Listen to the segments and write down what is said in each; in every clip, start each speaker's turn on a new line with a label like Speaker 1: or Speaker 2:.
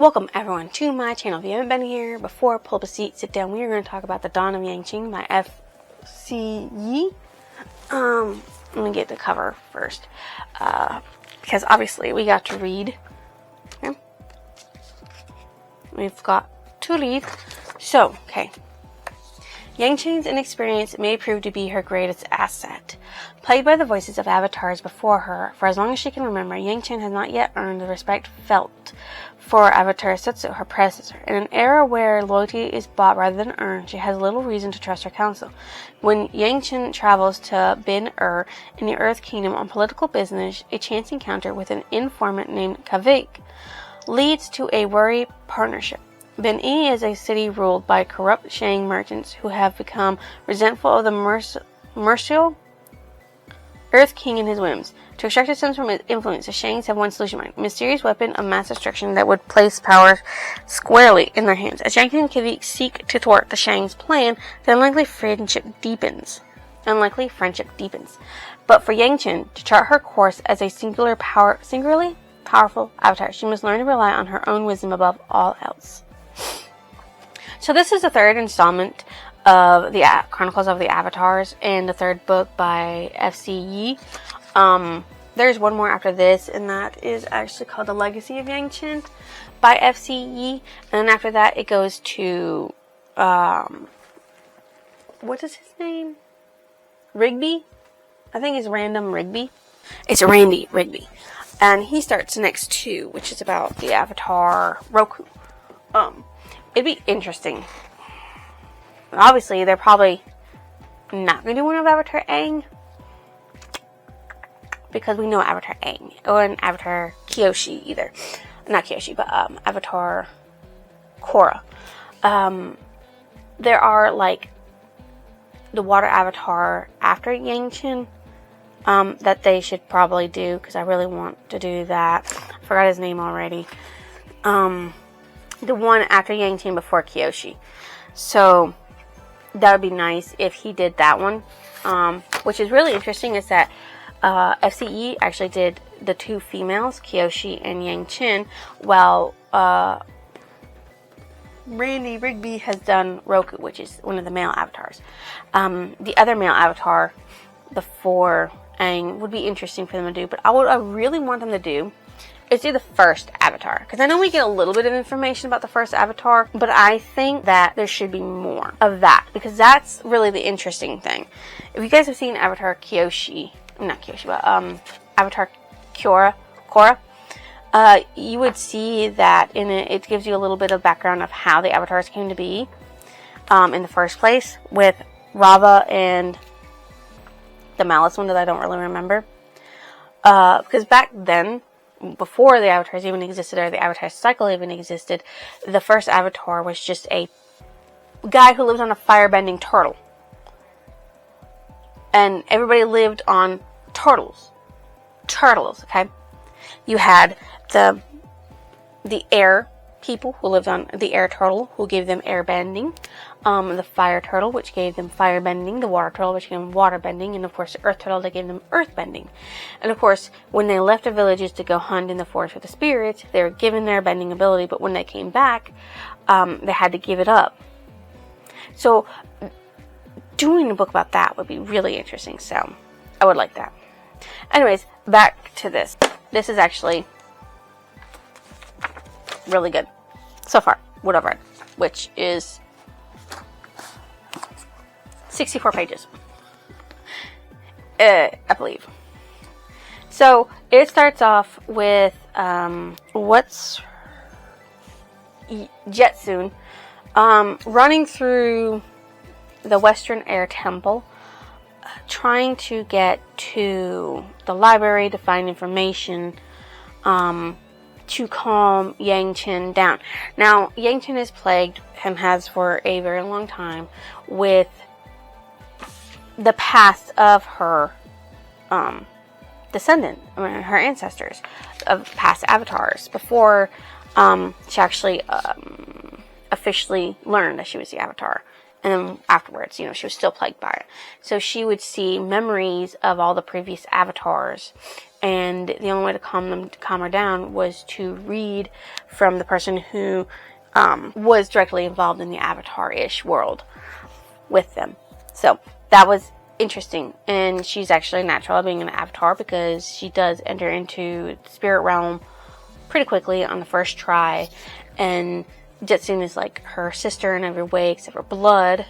Speaker 1: Welcome everyone to my channel. If you haven't been here before, pull up a seat, sit down. We are going to talk about the Dawn of Yangchen by FCE. Let me get the cover first, because obviously we got to read. Okay. We've got to read. So, okay. Yangchen's inexperience may prove to be her greatest asset. Plagued by the voices of avatars before her, for as long as she can remember, Yangchen has not yet earned the respect felt for Avatar Setsu, her predecessor. In an era where loyalty is bought rather than earned, she has little reason to trust her counsel. When Yangchen travels to Bin-Er in the Earth Kingdom on political business, a chance encounter with an informant named Kavik leads to a worry partnership. Ben-E is a city ruled by corrupt Shang merchants who have become resentful of the merciful Earth King and his whims. To extract a sense from his influence, the Shangs have one solution in mind: a mysterious weapon of mass destruction that would place power squarely in their hands. As Yangchen and Kavik seek to thwart the Shangs' plan, the unlikely friendship deepens. But for Yangchen to chart her course as a singularly powerful avatar, she must learn to rely on her own wisdom above all else. So this is the third installment of the Chronicles of the Avatars and the third book by FCE. There's one more after this, and that is actually called The Legacy of Yangchen by FCE. And then after that, it goes to, what is his name? Rigby? I think it's Random Rigby. It's Randy Rigby. And he starts next too, which is about the Avatar Roku. It'd be interesting. Obviously, they're probably not going to do one of Avatar Aang, because we know Avatar Aang, or an Avatar Kyoshi either. Not Kyoshi, but Avatar Korra. There are, like, the water avatar after Yangchen that they should probably do, because I really want to do that. I forgot his name already. The one after Yangchen before Kyoshi. So that would be nice if he did that one. Which is really interesting is that FCE actually did the two females, Kyoshi and Yangchen, while Randy Rigby has done Roku, which is one of the male avatars. The other male avatar before Aang would be interesting for them to do, but I really want them to do is do the first Avatar. Because I know we get a little bit of information about the first Avatar, but I think that there should be more of that, because that's really the interesting thing. If you guys have seen Avatar Kyoshi, not Kyoshi, but Avatar Korra, you would see that in it gives you a little bit of background of how the avatars came to be in the first place, with Rava and the Malice one that I don't really remember. Because back then, before the avatars even existed, or the avatar cycle even existed, the first avatar was just a guy who lived on a firebending turtle. And everybody lived on turtles. Okay? You had the air people who lived on the air turtle, who gave them air bending. The fire turtle, which gave them fire bending. The water turtle, which gave them water bending. And of course, the earth turtle, that gave them earth bending. And of course, when they left their villages to go hunt in the forest with the spirits, they were given their bending ability. But when they came back, they had to give it up. So, doing a book about that would be really interesting. So, I would like that. Anyways, back to this. This is actually really good so far, what I've read, which is 64 pages, I believe. So it starts off with Jetsun running through the Western Air Temple, trying to get to the library to find information to calm Yangchen down. Now, Yangchen is plagued, and has for a very long time, with the past of her her ancestors, of past avatars, before she actually officially learned that she was the avatar And then afterwards, she was still plagued by it. So she would see memories of all the previous avatars. And the only way to calm her down was to read from the person who was directly involved in the avatar-ish world with them. So that was interesting. And she's actually a natural at being an avatar, because she does enter into the spirit realm pretty quickly on the first try. And Jetsune is like her sister in every way except for blood,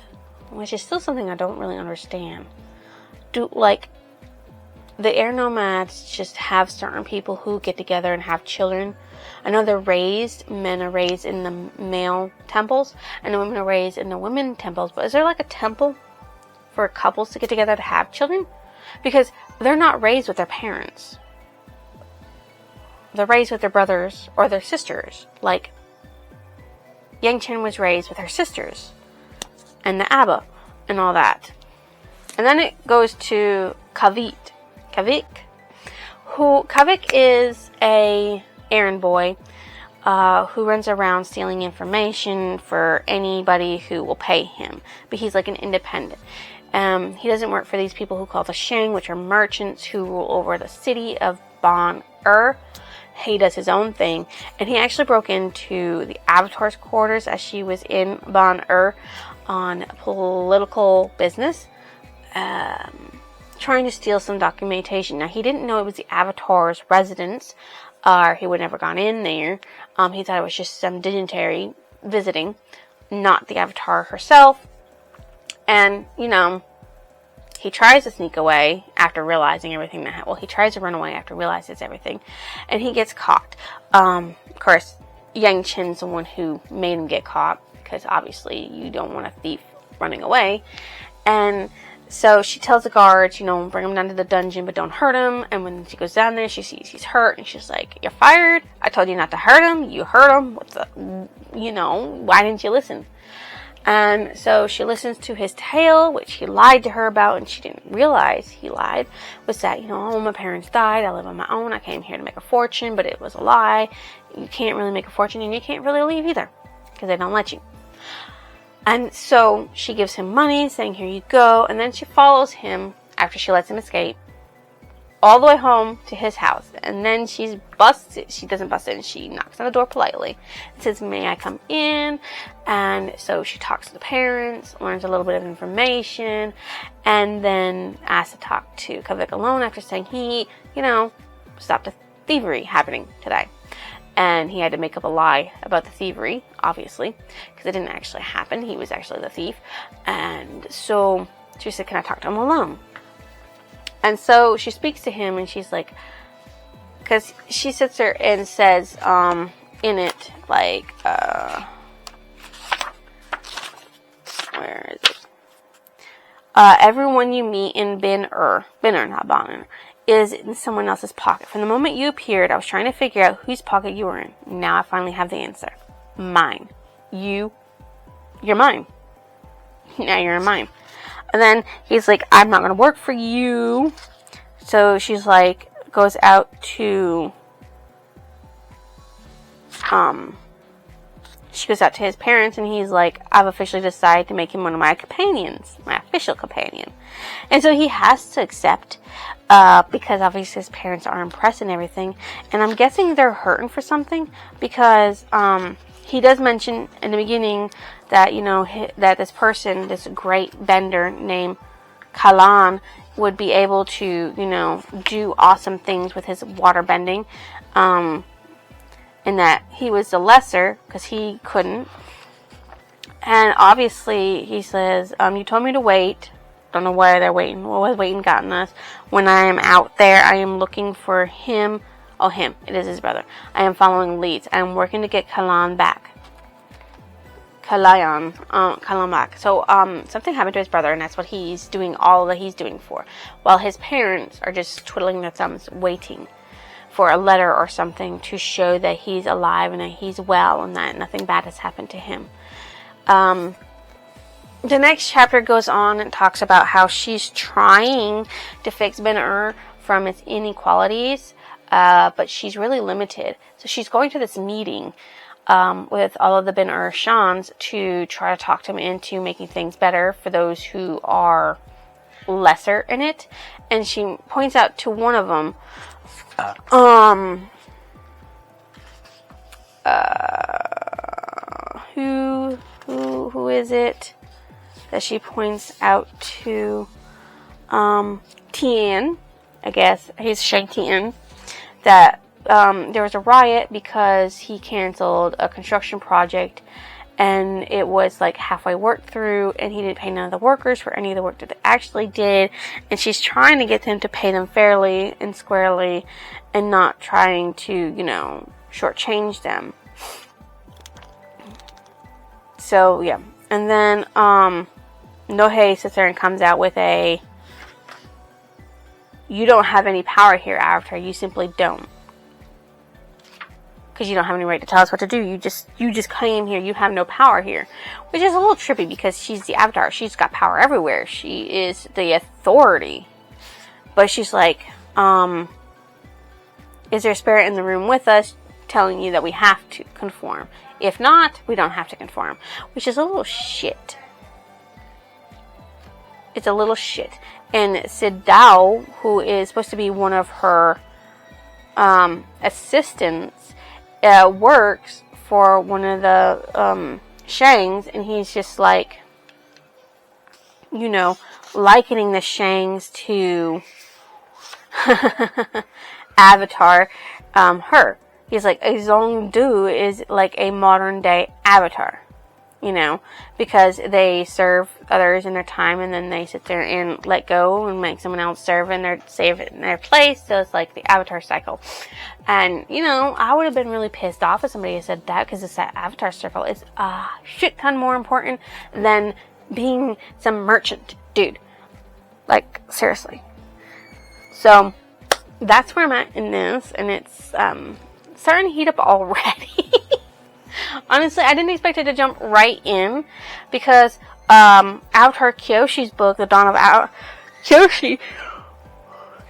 Speaker 1: which is still something I don't really understand. The air nomads just have certain people who get together and have children. I know men are raised in the male temples, and the women are raised in the women temples, but is there like a temple for couples to get together to have children? Because they're not raised with their parents. They're raised with their brothers or their sisters. Like, Yangchen was raised with her sisters and the Abba and all that. And then it goes to Kavik, Kavik is a errand boy who runs around stealing information for anybody who will pay him. But he's like an independent. He doesn't work for these people who call the Shang, which are merchants who rule over the city of Ban-Er. He does his own thing, and he actually broke into the Avatar's quarters as she was in Ban-Er on political business, trying to steal some documentation. Now, he didn't know it was the Avatar's residence, or he would have never gone in there. He thought it was just some dignitary visiting, not the Avatar herself. And, he tries to sneak away after realizing everything he tries to run away after realizes everything, and he gets caught. Of course, Yangchen's the one who made him get caught, because obviously you don't want a thief running away. And so she tells the guards, bring him down to the dungeon, but don't hurt him. And when she goes down there, she sees he's hurt, and she's like, "You're fired. I told you not to hurt him. You hurt him. Why didn't you listen?" And so she listens to his tale, which he lied to her about, and she didn't realize he lied, was that, my parents died, I live on my own, I came here to make a fortune, but it was a lie. You can't really make a fortune, and you can't really leave either, because they don't let you. And so she gives him money, saying, "Here you go," and then she follows him, after she lets him escape, all the way home to his house. And then she doesn't bust in, she knocks on the door politely and says, "May I come in?" And so she talks to the parents, learns a little bit of information, and then asks to talk to Kavik alone after saying he, stopped the thievery happening today. And he had to make up a lie about the thievery, obviously, because it didn't actually happen. He was actually the thief. And so she said, "Can I talk to him alone?" And so she speaks to him, and she's like, because she sits there and says, in it, like, where is it? Everyone you meet in Ban-Er, not Ban-Er, is in someone else's pocket. From the moment you appeared, I was trying to figure out whose pocket you were in. Now I finally have the answer. Mine. You're mine. Now you're in mine. And then he's like, "I'm not going to work for you." So she's like, goes out to, she goes out to his parents, and he's like, "I've officially decided to make him one of my companions, my official companion." And so he has to accept, because obviously his parents are impressed and everything. And I'm guessing they're hurting for something, because, he does mention in the beginning that, that this person, this great bender named Kalan, would be able to, do awesome things with his water bending. And that he was the lesser, because he couldn't. And obviously, he says, "You told me to wait. Don't know why they're waiting. What was waiting gotten us? When I am out there, I am looking for him." Oh, him. It is his brother. "I am following leads. I am working to get Kalan back." Kalan back. So, something happened to his brother, and that's what he's doing, all that he's doing for. While his parents are just twiddling their thumbs, waiting for a letter or something to show that he's alive and that he's well and that nothing bad has happened to him. The next chapter goes on and talks about how she's trying to fix Ban-Er from its inequalities, but she's really limited. So she's going to this meeting with all of the Ben Shans to try to talk them into making things better for those who are lesser in it. And she points out to one of them, who is it that she points out to? Tian, I guess, he's Shang Tian, that there was a riot because he canceled a construction project, and it was like halfway worked through, and he didn't pay none of the workers for any of the work that they actually did, and she's trying to get them to pay them fairly and squarely, and not trying to, you know, shortchange them. So, yeah. And then, Nohei sits there and comes out with a, you don't have any power here, Avatar. You simply don't. Because you don't have any right to tell us what to do. You just came here. You have no power here. Which is a little trippy because she's the Avatar. She's got power everywhere. She is the authority. But she's like, is there a spirit in the room with us telling you that we have to conform? If not, we don't have to conform. Which is a little shit. It's a little shit. And Sid Dao, who is supposed to be one of her assistants, works for one of the Shangs, and he's just like, you know, likening the Shangs to Avatar, her. He's like, a Zhongdu is like a modern day Avatar. You know, because they serve others in their time, and then they sit there and let go and make someone else serve in their save it in their place. So it's like the Avatar cycle. And you know, I would have been really pissed off if somebody had said that, because it's that Avatar circle is a shit ton more important than being some merchant dude. Like, seriously. So that's where I'm at in this, and it's starting to heat up already. Honestly, I didn't expect it to jump right in, because Avatar Kyoshi's book, The Dawn of Kyoshi,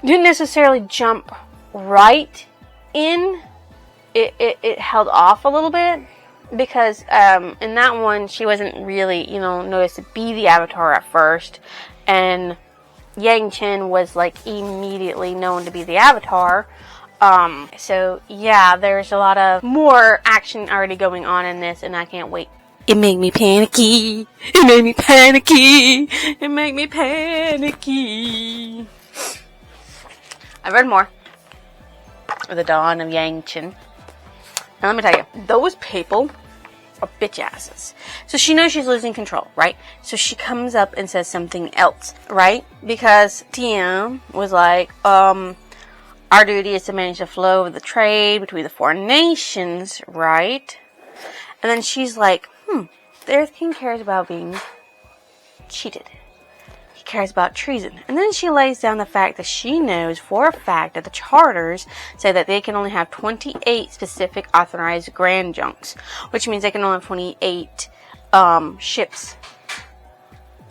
Speaker 1: didn't necessarily jump right in. It held off a little bit, because in that one, she wasn't really, you know, noticed to be the Avatar at first, and Yangchen was like immediately known to be the Avatar. So yeah, there's a lot of more action already going on in this, and I can't wait. It made me panicky. It made me panicky. It made me panicky. I read more of The Dawn of Yangchen. Now let me tell you, those people are bitch asses. So she knows she's losing control, right? So she comes up and says something else, right? Because Tian was like, our duty is to manage the flow of the trade between the four nations, right? And then she's like, the Earth King cares about being cheated. He cares about treason. And then she lays down the fact that she knows for a fact that the charters say that they can only have 28 specific authorized grand junks, which means they can only have 28 ships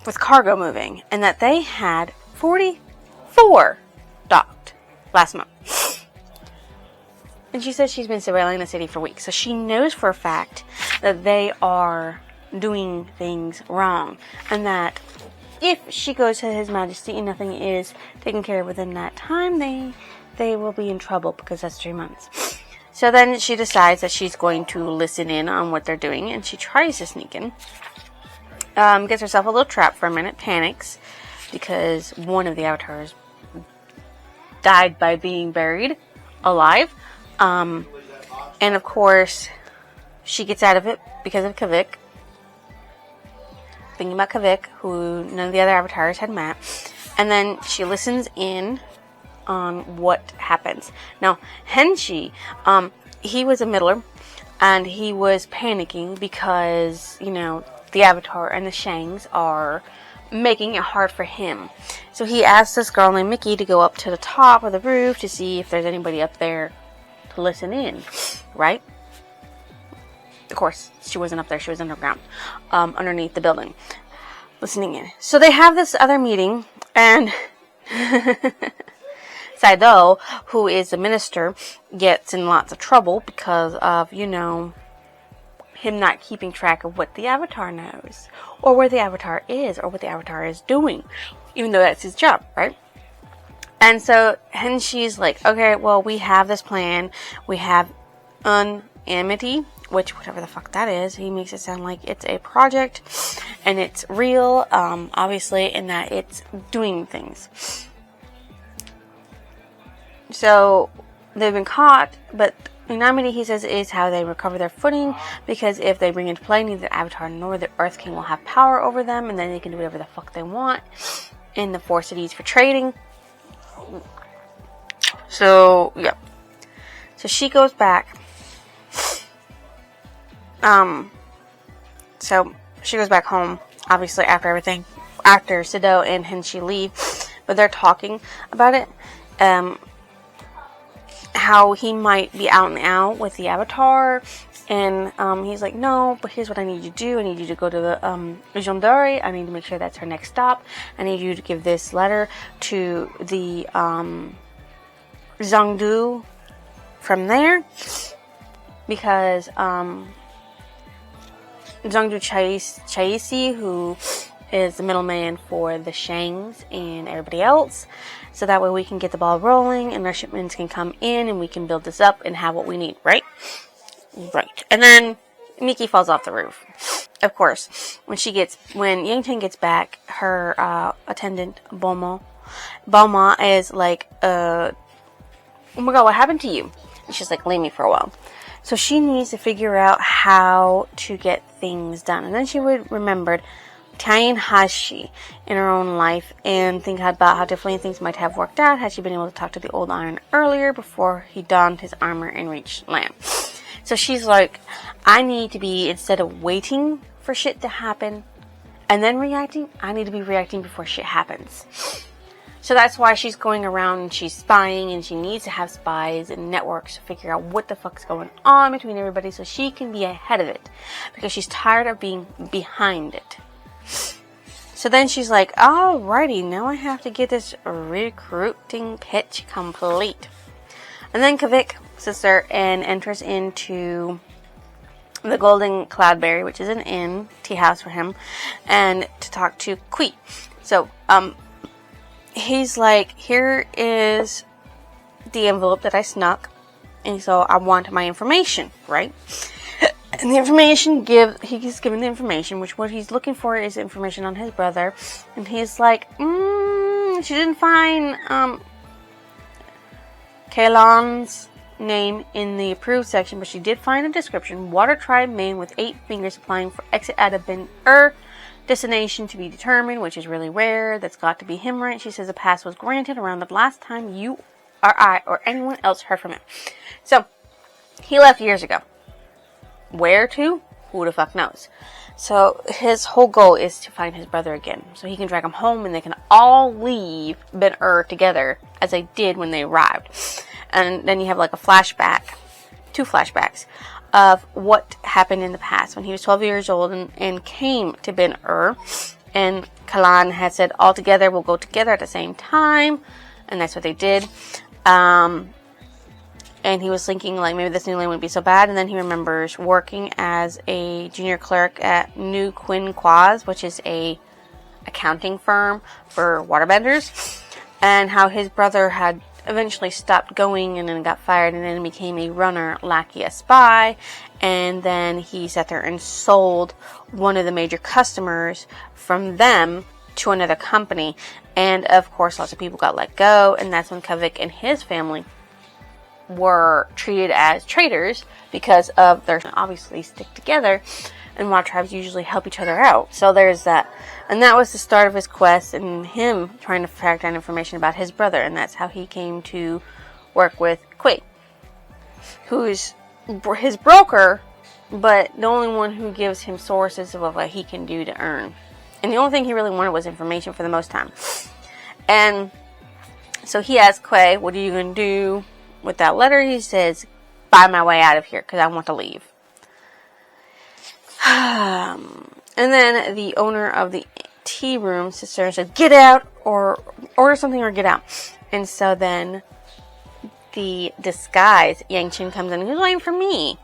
Speaker 1: with cargo moving, and that they had 44 docked last month. And she says she's been surveilling the city for weeks, so she knows for a fact that they are doing things wrong, and that if she goes to His Majesty and nothing is taken care of within that time, they will be in trouble, because that's 3 months. So then she decides that she's going to listen in on what they're doing, and she tries to sneak in. Gets herself a little trapped for a minute, panics, because one of the avatars died by being buried alive. And of course, she gets out of it because of Kavik. Thinking about Kavik, who none of the other avatars had met. And then she listens in on what happens. Now, Henshi, he was a middler, and he was panicking because, you know, the Avatar and the Shangs are making it hard for him. So he asked this girl named Mickey to go up to the top of the roof to see if there's anybody up there to listen in, right? Of course, she wasn't up there. She was underground, underneath the building, listening in. So they have this other meeting, and Saido, who is the minister, gets in lots of trouble because of, you know, him not keeping track of what the Avatar knows, or where the Avatar is, or what the Avatar is doing, even though that's his job, right? And so Henshi's like, okay, well, we have this plan. We have Amity, which, whatever the fuck that is, he makes it sound like it's a project, and it's real, obviously, in that it's doing things. So, they've been caught, but Amity, he says, is how they recover their footing, because if they bring into play neither the Avatar nor the Earth King will have power over them, and then they can do whatever the fuck they want in the 4 cities for trading. So, yeah. So she goes back. So she goes back home, obviously, after everything. After Sido and Henshi leave. But they're talking about it. How he might be out and out with the Avatar. And he's like, no, but here's what I need you to do. I need you to go to the Jeondari. I need to make sure that's her next stop. I need you to give this letter to the Zhongdu from there. Because Zhongdu Chaisi, who is the middleman for the Shangs and everybody else. So that way we can get the ball rolling and our shipments can come in and we can build this up and have what we need, right? Right. And then Miki falls off the roof. Of course, when Yangchen gets back, her attendant, Balma is like, oh my god, what happened to you? And she's like, leave me for a while. So she needs to figure out how to get things done. And then she remembered Tian Hashi in her own life and think about how differently things might have worked out had she been able to talk to the old Iron earlier before he donned his armor and reached land. So she's like, I need to be, instead of waiting for shit to happen and then reacting, I need to be reacting before shit happens. So that's why she's going around and she's spying, and she needs to have spies and networks to figure out what the fuck's going on between everybody so she can be ahead of it. Because she's tired of being behind it. So then she's like, alrighty, now I have to get this recruiting pitch complete. And then Kavik sits there and enters into the Golden Cloudberry, which is an inn, tea house for him, and to talk to Kui. So, he's like, here is the envelope that I snuck, and so I want my information, right? And the information he's given the information, which what he's looking for is information on his brother, and he's like, she didn't find, Kaelan's name in the approved section, but she did find a description, Water Tribe man with 8 fingers applying for exit out of Bin destination to be determined, which is really rare. That's got to be him, right? She says a pass was granted around the last time you or I or anyone else heard from him. So, he left years ago. Where to? Who the fuck knows? So, his whole goal is to find his brother again. So he can drag him home and they can all leave Ben together, as they did when they arrived. And then you have like a flashback, 2 flashbacks, of what happened in the past when he was 12 years old and came to Ben and Kalan had said, all together, we'll go together at the same time, and that's what they did. And he was thinking, like, maybe this new land wouldn't be so bad, and then he remembers working as a junior clerk at New Quinn Quaz, which is a accounting firm for waterbenders, and how his brother had eventually stopped going and then got fired and then became a runner, lackey, a spy, and then he sat there and sold one of the major customers from them to another company, and of course lots of people got let go, and that's when Kavik and his family were treated as traitors because of their obviously stick together, and water tribes usually help each other out. So there's that. And that was the start of his quest and him trying to track down information about his brother, and that's how he came to work with Kui, who's his broker, but the only one who gives him sources of what he can do to earn. And the only thing he really wanted was information for the most time. And so he asked Kui, what are you going to do with that letter? He says, buy my way out of here because I want to leave. And then the owner of the tea room sits there and says, get out, or order something or get out. And so then the disguise, Yangchen, comes in and he's waiting for me.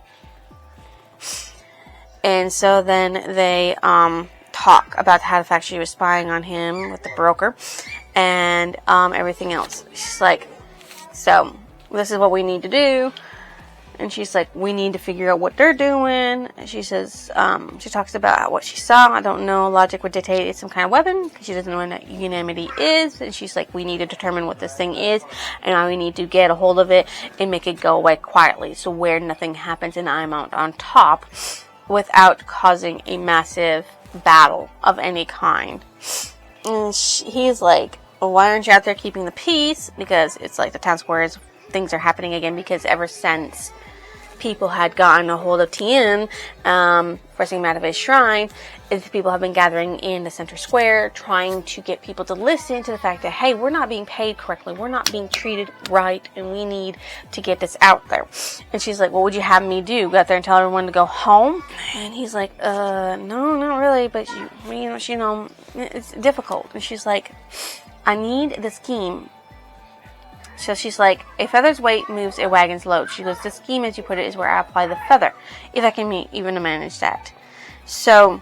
Speaker 1: And so then they talk about how the fact she was spying on him with the broker and everything else. She's like, so this is what we need to do. And she's like, we need to figure out what they're doing. And she says, she talks about what she saw. I don't know, logic would dictate it's some kind of weapon, because she doesn't know what unanimity is. And she's like, we need to determine what this thing is, and now we need to get a hold of it and make it go away quietly, so where nothing happens and I'm out on top without causing a massive battle of any kind. And he's like, well, why aren't you out there keeping the peace? Because it's like the town square is, things are happening again, because ever since people had gotten a hold of Tien, forcing him out of his shrine, people have been gathering in the center square, trying to get people to listen to the fact that, hey, we're not being paid correctly, we're not being treated right, and we need to get this out there. And she's like, what would you have me do? Go out there and tell everyone to go home? And he's like, no, not really, but you know, it's difficult. And she's like, I need the scheme. So she's like, a feather's weight moves a wagon's load. She goes, the scheme, as you put it, is where I apply the feather, if I can even manage that. So,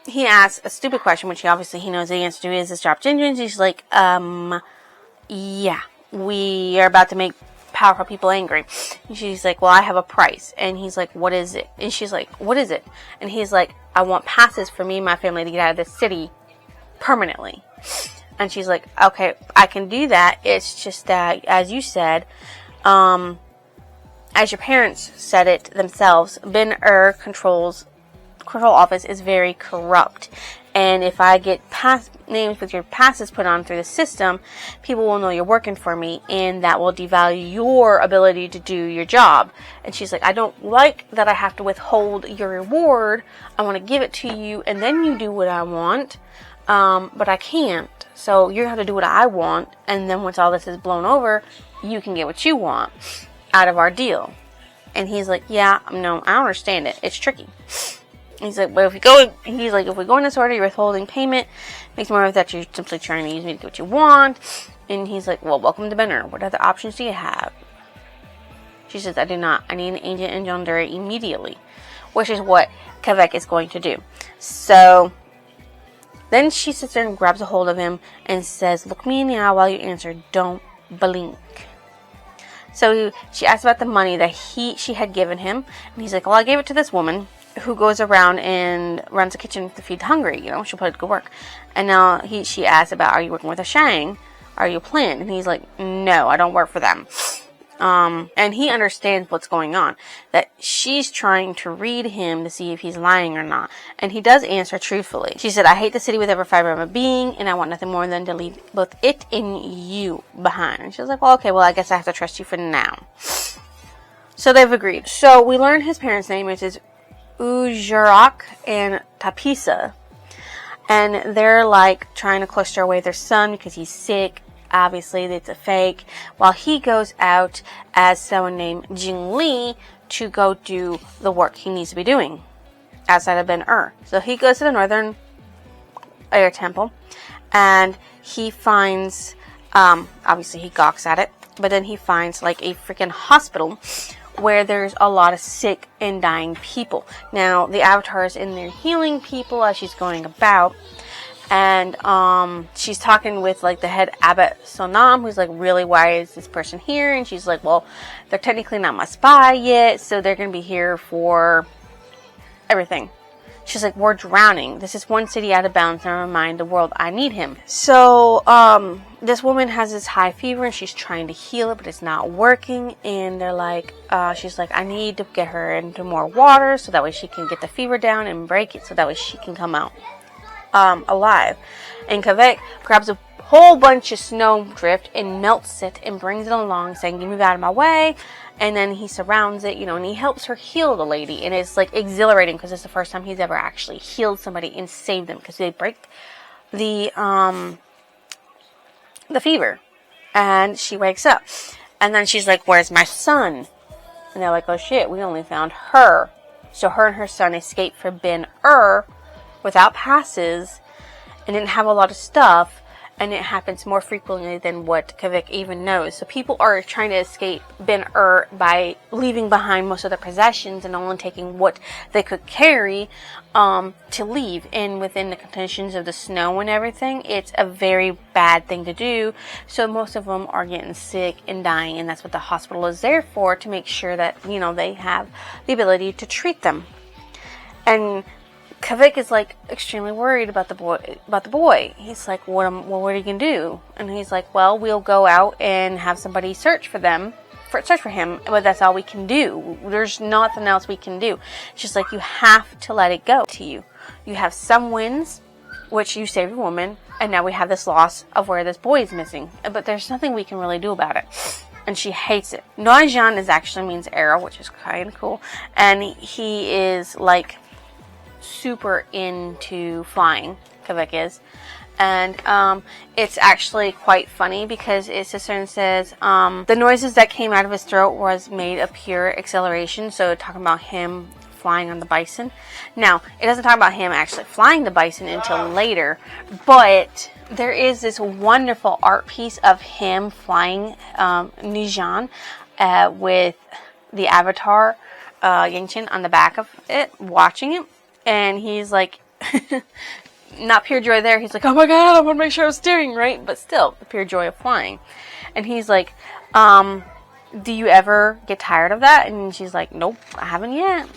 Speaker 1: he asks a stupid question, which he knows the answer to, is this drop engines? She's like, yeah, we are about to make powerful people angry. And she's like, well, I have a price. And he's like, what is it? And she's like, what is it? And he's like, I want passes for me and my family to get out of this city permanently. And she's like, okay, I can do that. It's just that, as you said, as your parents said it themselves, Ben-Er control office is very corrupt. And if I get names with your passes put on through the system, people will know you're working for me, and that will devalue your ability to do your job. And she's like, I don't like that I have to withhold your reward. I want to give it to you, and then you do what I want. But I can't. So you're going to have to do what I want, and then once all this is blown over, you can get what you want out of our deal. And he's like, yeah, no, I don't understand it. It's tricky. He's like, but if we go in this order, you're withholding payment. Makes more of that you're simply trying to use me to get what you want. And he's like, well, welcome to Ben-Er. What other options do you have? She says, I do not. I need an agent in Yonder immediately. Which is what Kavek is going to do. So then she sits there and grabs a hold of him and says, look me in the eye while you answer. Don't blink. So she asks about the money that she had given him. And he's like, well, I gave it to this woman who goes around and runs a kitchen to feed the hungry. You know, she'll put it to good work. And now she asks about, are you working with a Shang? Are you planned? And he's like, no, I don't work for them. And he understands what's going on. That she's trying to read him to see if he's lying or not. And he does answer truthfully. She said, I hate the city with every fiber of my being, and I want nothing more than to leave both it and you behind. And she was like, well, okay, well, I guess I have to trust you for now. So they've agreed. So we learn his parents' name, which is Ujurak and Tapisa. And they're like trying to cloister away their son because he's sick. Obviously, it's a fake. While he goes out as someone named Jing Li to go do the work he needs to be doing outside of Ben-Er. So he goes to the Northern Air Temple, and he finds, obviously he gawks at it, but then he finds like a freaking hospital where there's a lot of sick and dying people. Now, the Avatar is in there healing people as she's going about. And she's talking with like the head abbot Sonam, who's like, really, why is this person here? And she's like, well, they're technically not my spy yet, so they're going to be here for everything. She's like, we're drowning. This is one city out of bounds. Never mind the world. I need him. So this woman has this high fever, and she's trying to heal it, but it's not working. And they're like, she's like, I need to get her into more water so that way she can get the fever down and break it, so that way she can come out alive. And Kavek grabs a whole bunch of snowdrift and melts it and brings it along, saying, get me out of my way. And then he surrounds it, and he helps her heal the lady. And it's like exhilarating because it's the first time he's ever actually healed somebody and saved them, because they break the fever. And she wakes up, and then she's like, where's my son? And they're like, oh shit, we only found her. So her and her son escaped from Ben-Er without passes, and didn't have a lot of stuff, and it happens more frequently than what Kavik even knows. So people are trying to escape Ben-Ur by leaving behind most of their possessions and only taking what they could carry to leave. And within the conditions of the snow and everything, it's a very bad thing to do. So most of them are getting sick and dying, and that's what the hospital is there for, to make sure that, you know, they have the ability to treat them. And Kavik is like extremely worried about the boy. He's like, what are you gonna do? And he's like, well, we'll go out and have somebody search for him, but that's all we can do. There's nothing else we can do. It's just like, you have to let it go to you. You have some wins, which you saved a woman, and now we have this loss of where this boy is missing. But there's nothing we can really do about it. And she hates it. Noajan actually means arrow, which is kind of cool. And he is like super into flying, Kavik is. And it's actually quite funny because it sits there and says the noises that came out of his throat was made of pure acceleration. So talking about him flying on the bison. Now, it doesn't talk about him actually flying the bison until later, but there is this wonderful art piece of him flying Nijan with the avatar Yangchen on the back of it, watching it. And he's like, not pure joy there. He's like, oh my god, I want to make sure I'm steering right. But still, the pure joy of flying. And he's like, do you ever get tired of that? And she's like, nope, I haven't yet.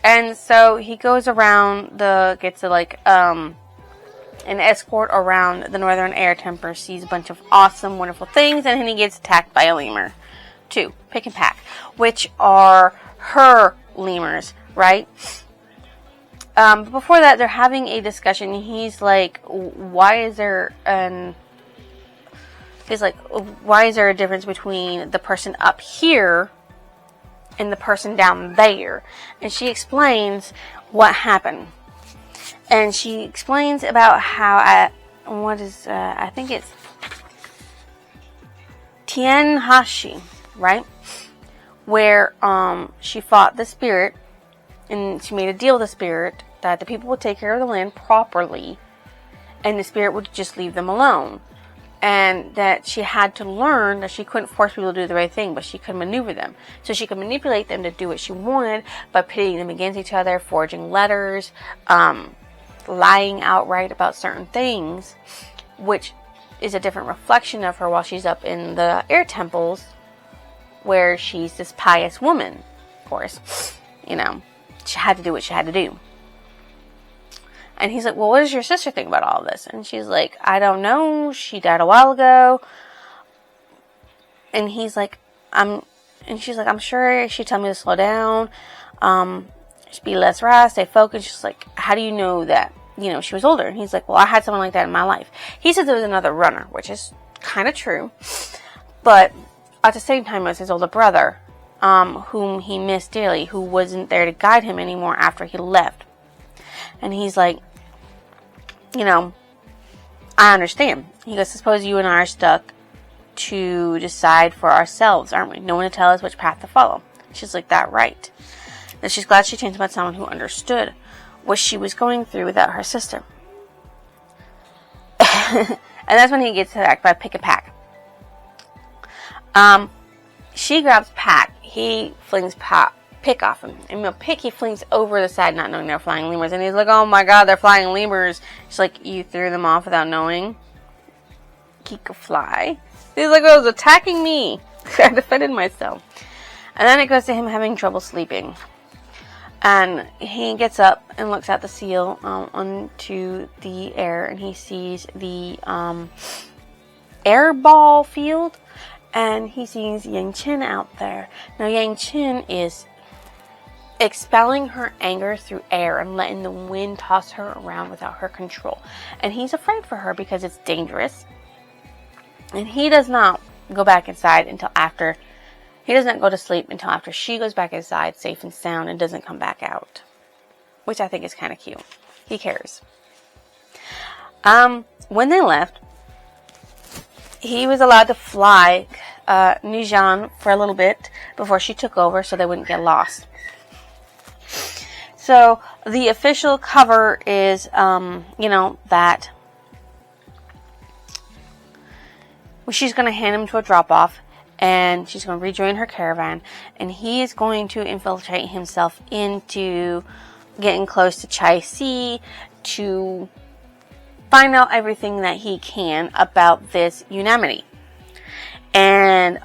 Speaker 1: And so he goes around gets an escort around the northern air temple, sees a bunch of awesome, wonderful things, and then he gets attacked by a lemur. 2, pick and pack, which are her lemurs, right? But before that, they're having a discussion. He's like, why is there a difference between the person up here and the person down there? And she explains what happened. And she explains about how I think it's Tianhashi, right? Where she fought the spirit, and she made a deal with the spirit that the people would take care of the land properly, and the spirit would just leave them alone. And that she had to learn that she couldn't force people to do the right thing, but she could maneuver them. So she could manipulate them to do what she wanted by pitting them against each other, forging letters, lying outright about certain things, which is a different reflection of her while she's up in the air temples, where she's this pious woman. Of course, you know, she had to do what she had to do. And he's like, well, what does your sister think about all this? And she's like, I don't know. She died a while ago. And he's like, she's like, I'm sure she'd tell me to slow down, just be less rash, stay focused. She's like, how do you know that, you know, she was older? And he's like, well, I had someone like that in my life. He said there was another runner, which is kind of true. But at the same time, it was his older brother, whom he missed dearly, who wasn't there to guide him anymore after he left. And he's like, you know, I understand. He goes, suppose you and I are stuck to decide for ourselves, aren't we? No one to tell us which path to follow. She's like, that right. And she's glad she changed about someone who understood what she was going through without her sister. And that's when he gets attacked by Pick a Pack. She grabs Pack. He flings Pick off him. And Pick, he flings over the side, not knowing they're flying lemurs. And he's like, oh my god, they're flying lemurs. She's like, you threw them off without knowing? He could fly. He's like, oh, it was attacking me. I defended myself. And then it goes to him having trouble sleeping. And he gets up and looks at the seal onto the air. And he sees the air ball field. And he sees Yangchen out there. Now, Yangchen is expelling her anger through air and letting the wind toss her around without her control. And he's afraid for her because it's dangerous. And he does not go back inside until after, he doesn't go to sleep until after she goes back inside safe and sound and doesn't come back out. Which I think is kind of cute. He cares. When they left, he was allowed to fly Nijan for a little bit before she took over so they wouldn't get lost. So the official cover is, that she's going to hand him to a drop-off, and she's going to rejoin her caravan, and he is going to infiltrate himself into getting close to Chai Si to find out everything that he can about this unanimity. And,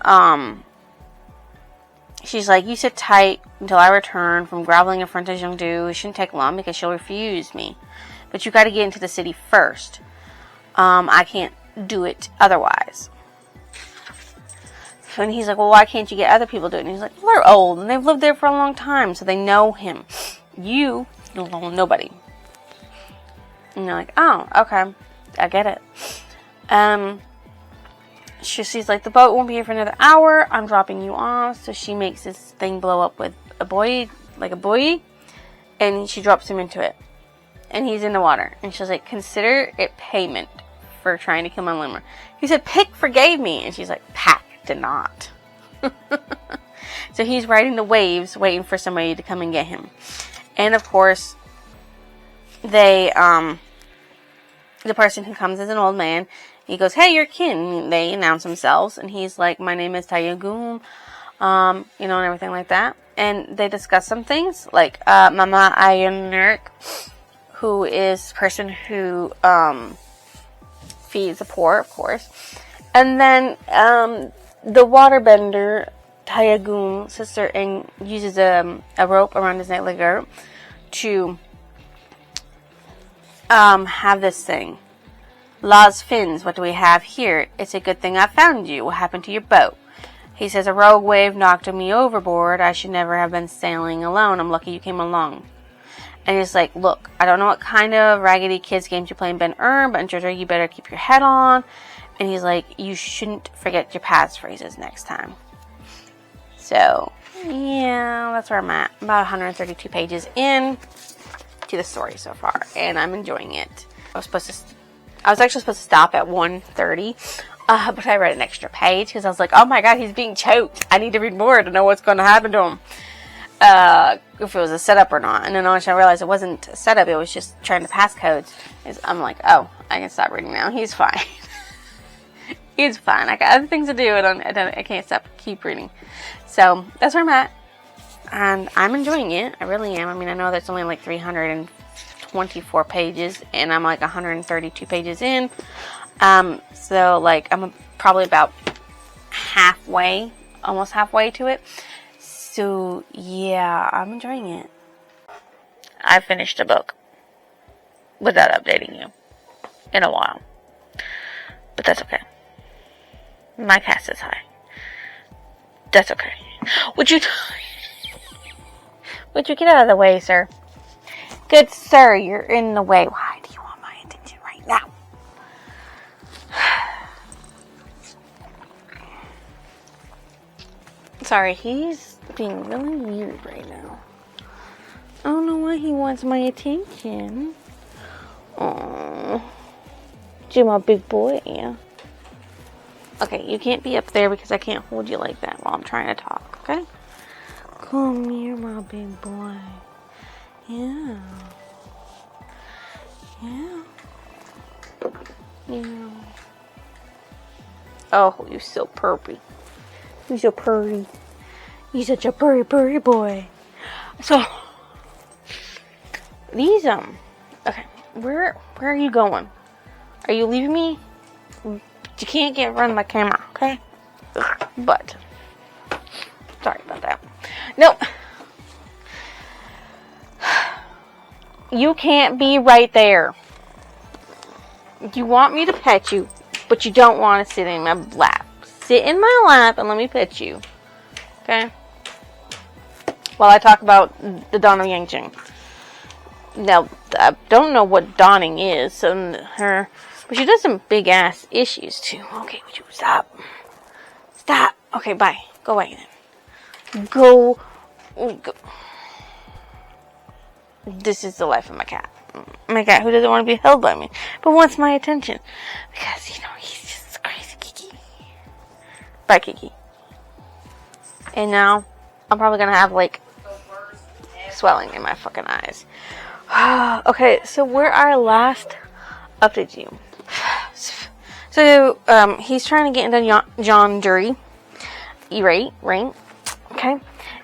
Speaker 1: she's like, you sit tight until I return from groveling in front of Zhengdu. It shouldn't take long because she'll refuse me. But you gotta get into the city first. I can't do it otherwise. And he's like, well, why can't you get other people to do it? And he's like, well, they're old and they've lived there for a long time, so they know him. You don't know nobody. And you're like, oh, okay. I get it. She's like, the boat won't be here for another hour. I'm dropping you off. So she makes this thing blow up with a buoy, like a buoy, and she drops him into it. And he's in the water. And she's like, consider it payment for trying to kill my lemur. He said, Pick forgave me. And she's like, Pack did not. So he's riding the waves, waiting for somebody to come and get him. And of course, they, the person who comes is an old man. He goes, hey, you're kin. They announce themselves, and he's like, my name is Tayagum, and everything like that. And they discuss some things, like, Mama Ayonurik, who is the person who, feeds the poor, of course. And then, the waterbender, Tayagum, sister, and uses a rope around his neck like a rope to, have this thing. Law's fins, what do we have here? It's a good thing I found you. What happened to your boat? He says, a rogue wave knocked me overboard. I should never have been sailing alone. I'm lucky you came along. And he's like, look, I don't know what kind of raggedy kids games you play in Ben Ern, but in Georgia, you better keep your head on. And he's like, you shouldn't forget your passphrases next time. So, yeah, that's where I'm at. About 132 pages in to the story so far, and I'm enjoying it. I was actually supposed to stop at 130, but I read an extra page because I was like, oh my god, he's being choked. I need to read more to know what's going to happen to him. If it was a setup or not. And then once I realized it wasn't a setup, it was just trying to pass codes. I'm like, oh, I can stop reading now. He's fine. He's fine. I got other things to do, and I can't keep reading. So, that's where I'm at. And I'm enjoying it. I really am. I mean, I know that's only like 324 pages, and I'm like 132 pages in. So like I'm probably about almost halfway to it. So yeah, I'm enjoying it. I finished a book without updating you in a while, but that's okay. My cast is high. That's okay. Would you get out of the way, sir? Good sir, you're in the way. Why do you want my attention right now? Sorry, he's being really weird right now. I don't know why he wants my attention. Aww. You're my big boy. Okay, you can't be up there because I can't hold you like that while I'm trying to talk, okay? Come here, my big boy. Yeah. Yeah. Yeah. Oh, you're so purry. You're so purry. You're such a purry boy. So, these, okay, where are you going? Are you leaving me? You can't get run my camera, okay? But, sorry about that. No. You can't be right there. You want me to pet you, but you don't want to sit in my lap. Sit in my lap and let me pet you. Okay? While I talk about the Dawn of Yangchen. Now, I don't know what dawning is, but she does some big ass issues too. Okay, would you stop? Stop. Okay, bye. Go away then. Go. This is the life of my cat. My cat who doesn't want to be held by me, but wants my attention. Because, he's just crazy Kiki. Bye, Kiki. And now, I'm probably going to have, swelling in my fucking eyes. Okay, so where I last updated you. So, he's trying to get into John Jury. Right? Okay.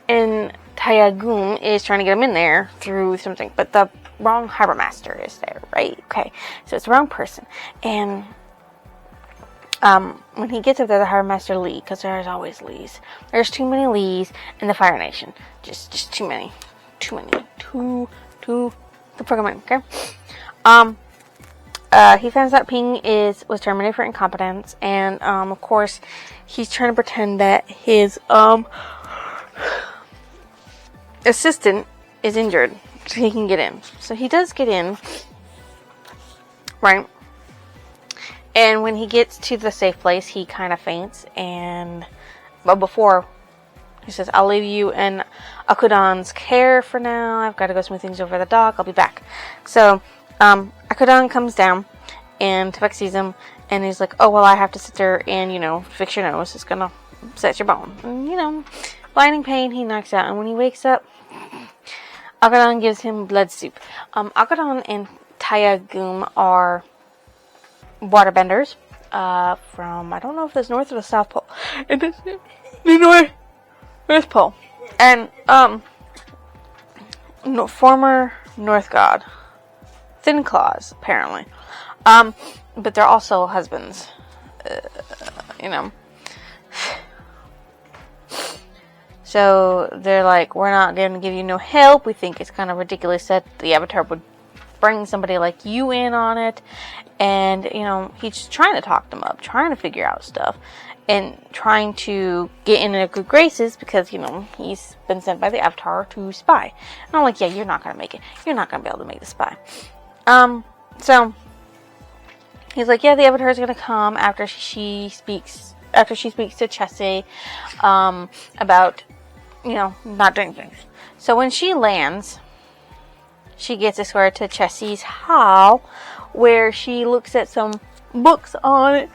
Speaker 1: And Tayagum is trying to get him in there through something, but the wrong harbor master is there, right? Okay. So it's the wrong person. And, when he gets up there, the harbor master Lee, because there's always Lees. There's too many Lees in the Fire Nation. Just too many. Too fucking many, okay? He finds out Ping was terminated for incompetence, and, of course, he's trying to pretend that his, assistant is injured, so he can get in. So he does get in, right? And when he gets to the safe place, he kind of faints, but before, he says, I'll leave you in Akudan's care for now. I've got to go smooth things over the dock. I'll be back. So, Akudan comes down, and Tefek sees him, and he's like, oh, well, I have to sit there and, fix your nose. It's gonna set your bone. And, blinding pain, he knocks out. And when he wakes up, Akudan gives him blood soup. Akudan and Tayagum are waterbenders, from, I don't know if it's North or the South Pole. It is the North Pole. And, former North God. Thin Claws, apparently. But they're also husbands. So they're like, we're not going to give you no help. We think it's kind of ridiculous that the Avatar would bring somebody like you in on it. And, he's trying to talk them up, trying to figure out stuff. And trying to get in their good graces because, he's been sent by the Avatar to spy. And I'm like, yeah, you're not going to make it. You're not going to be able to make the spy. So, he's like, yeah, the Avatar is going to come after she speaks to Chessie, about, not doing things. So when she lands, she gets escorted to Chessie's hall, where she looks at some books on it,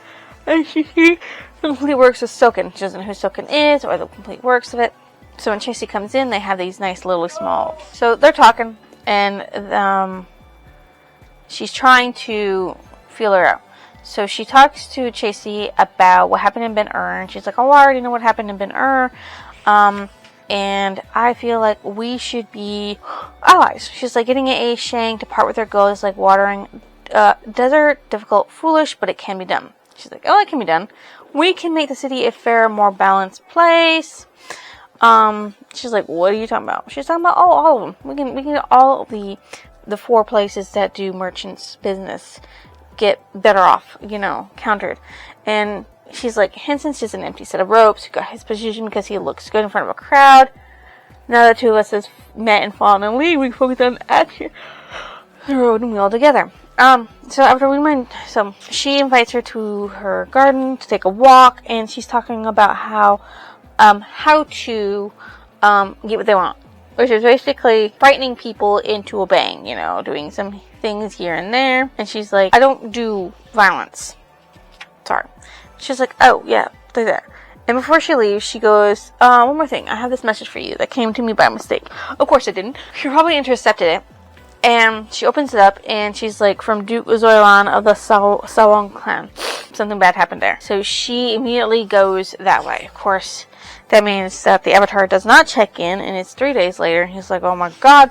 Speaker 1: and she sees the complete works of Soken. She doesn't know who Soken is, or the complete works of it. So when Chessie comes in, they have these nice little small, so they're talking, and, she's trying to feel her out. So she talks to Chessie about what happened in Ben-Ur, and she's like, oh, I already know what happened in Ben-Ur, and I feel like we should be allies. She's like, getting A Shang to part with her goal is like watering desert, difficult, foolish, but it can be done. She's like, oh, it can be done. We can make the city a fairer, more balanced place. She's like, what are you talking about? She's talking about, all of them. We can get all the 4 places that do merchants business get better off, countered. And she's like, Henson's just an empty set of ropes who got his position because he looks good in front of a crowd. Now the 2 of us has met and fallen in league, we focus on action, the road and wheel together. So she invites her to her garden to take a walk, and she's talking about how to get what they want. Which is basically frightening people into obeying, doing some things here and there. And she's like, I don't do violence. Sorry. She's like, oh, yeah, they're there. And before she leaves, she goes, one more thing. I have this message for you that came to me by mistake. Of course it didn't. She probably intercepted it. And she opens it up, and she's like, from Duke Zoilan of the Sawang clan. Something bad happened there. So she immediately goes that way. Of course, that means that the Avatar does not check in, and it's 3 days later, and he's like, oh my god,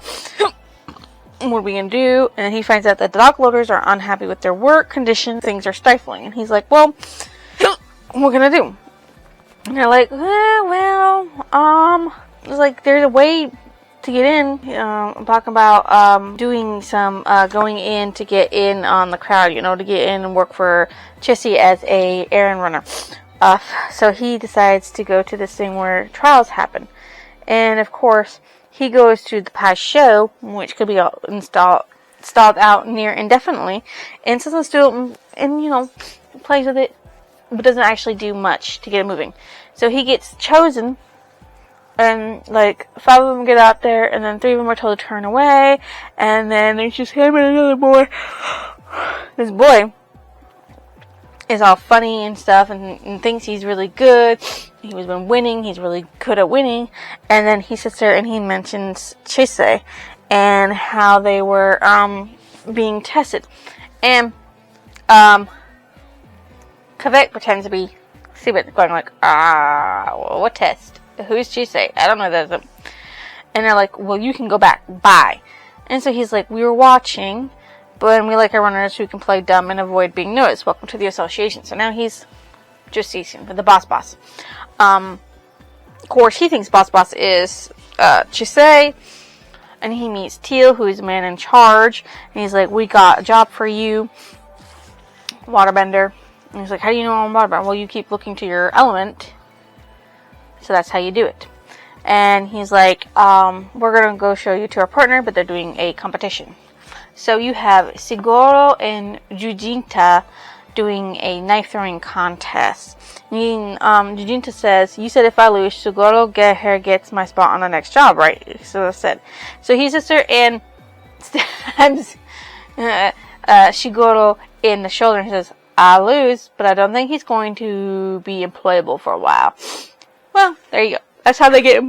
Speaker 1: what are we gonna do? And he finds out that the dock loaders are unhappy with their work conditions, things are stifling, and he's like, well, what can I do? And they're like, it's like, there's a way to get in. I'm talking about, doing some, going in to get in on the crowd, to get in and work for Chessie as a errand runner. So he decides to go to this thing where trials happen. And of course, he goes to the past show, which could be stalled out near indefinitely, and sits still and, plays with it, but doesn't actually do much to get it moving. So he gets chosen, and 5 of them get out there, and then 3 of them are told to turn away, and then there's just him and another boy. This boy is all funny and stuff, and thinks he's really good. He was been winning. He's really good at winning. And then he sits there and he mentions Chase and how they were being tested. And Kavik pretends to be stupid, going like, what test? Who's she say? I don't know that. And they're like, well, you can go back. Bye. And so he's like, we were watching, but we like our runners who can play dumb and avoid being noticed. Welcome to the association. So now he's just ceasing with the boss. Of course, he thinks boss is Chisei. And he meets Teal, who is the man in charge. And he's like, we got a job for you, waterbender. And he's like, how do you know I'm a waterbender? Well, you keep looking to your element. So that's how you do it. And he's like, we're going to go show you to our partner, but they're doing a competition. So you have Siguro and Jujinta doing a knife throwing contest. Jujinta says, you said if I lose, Siguro gets my spot on the next job, right? So I said. So he sits there and stabs Shigoro in the shoulder and says, I lose, but I don't think he's going to be employable for a while. Well, there you go. That's how they get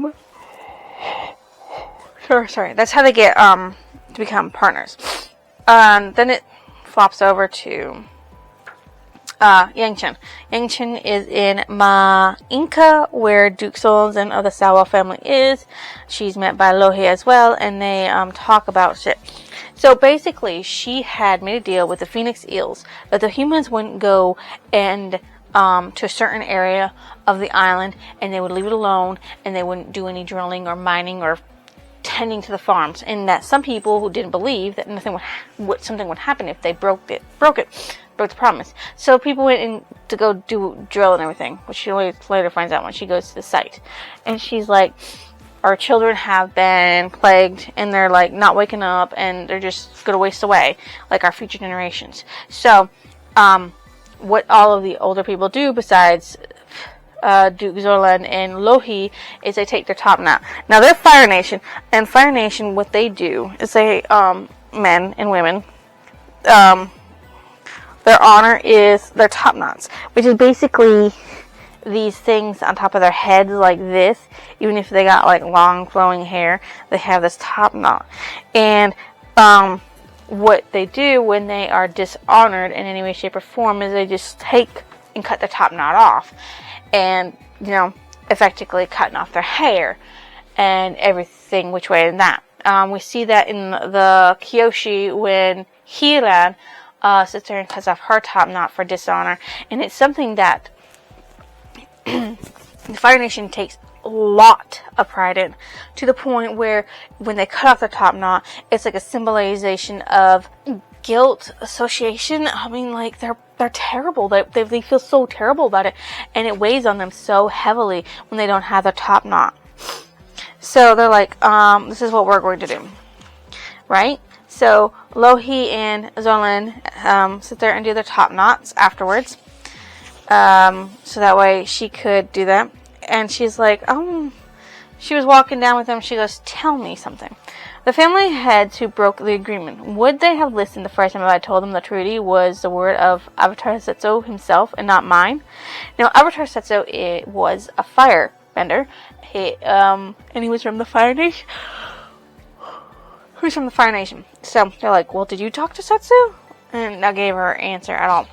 Speaker 1: that's how they get to become partners. Then it flops over to Yangchen. Yangchen is in Inca, where Duke Souls and of the Sawa family is. She's met by Lohe as well, and they talk about shit. So basically, she had made a deal with the Phoenix Eels that the humans wouldn't go and to a certain area of the island, and they would leave it alone, and they wouldn't do any drilling or mining or tending to the farms. And that some people who didn't believe that something would happen if they broke the promise. So people went in to go drill and everything, which she later finds out when she goes to the site, and she's like, our children have been plagued, and they're like not waking up, and they're just going to waste away, like our future generations. So, what all of the older people do besides Duke Zorlan and Lohi is they take their top knot. Now they're Fire Nation, and Fire Nation, what they do is they, men and women, their honor is their top knots, which is basically these things on top of their heads like this. Even if they got like long flowing hair, they have this top knot. And what they do when they are dishonored in any way, shape, or form is they just take and cut the top knot off, and effectively cutting off their hair and everything which way in that. We see that in the Kyoshi when Hiran sits there and cuts off her top knot for dishonor, and it's something that the Fire Nation takes a lot of pride in, to the point where when they cut off the top knot, it's like a symbolization of guilt, association. I mean, like, they're terrible. They feel so terrible about it, and it weighs on them so heavily when they don't have their top knot. So they're like, this is what we're going to do, right? So Lohi and Zolan sit there and do their top knots afterwards. So that way she could do that. And she's like, she was walking down with them. She goes, tell me something. The family heads who broke the agreement, would they have listened the first time I told them the treaty was the word of Avatar Setsu himself and not mine? Now, Avatar Setsu, it was a fire bender. And he was from the Fire Nation. Who's from the Fire Nation? So they're like, well, did you talk to Setsu? And I gave her answer at all.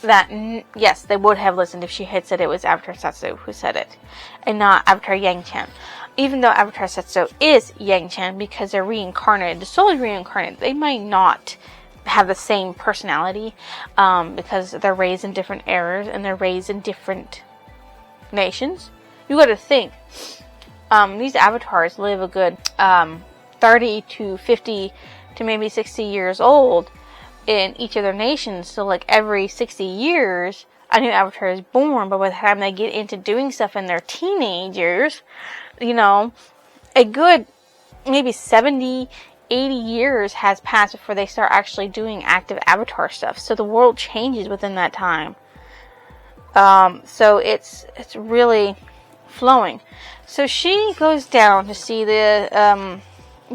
Speaker 1: That, yes, they would have listened if she had said it was Avatar Setsu who said it, and not Avatar Yangchen. Even though Avatar Setsu is Yangchen, because they're reincarnated, the soul is reincarnated, they might not have the same personality, because they're raised in different eras, and they're raised in different nations. You gotta think, these avatars live a good 30 to 50 to maybe 60 years old in each of their nations. So like every 60 years a new avatar is born, but by the time they get into doing stuff in their teenagers, a good maybe 70, 80 years has passed before they start actually doing active avatar stuff. So the world changes within that time. So it's really flowing. So she goes down to see the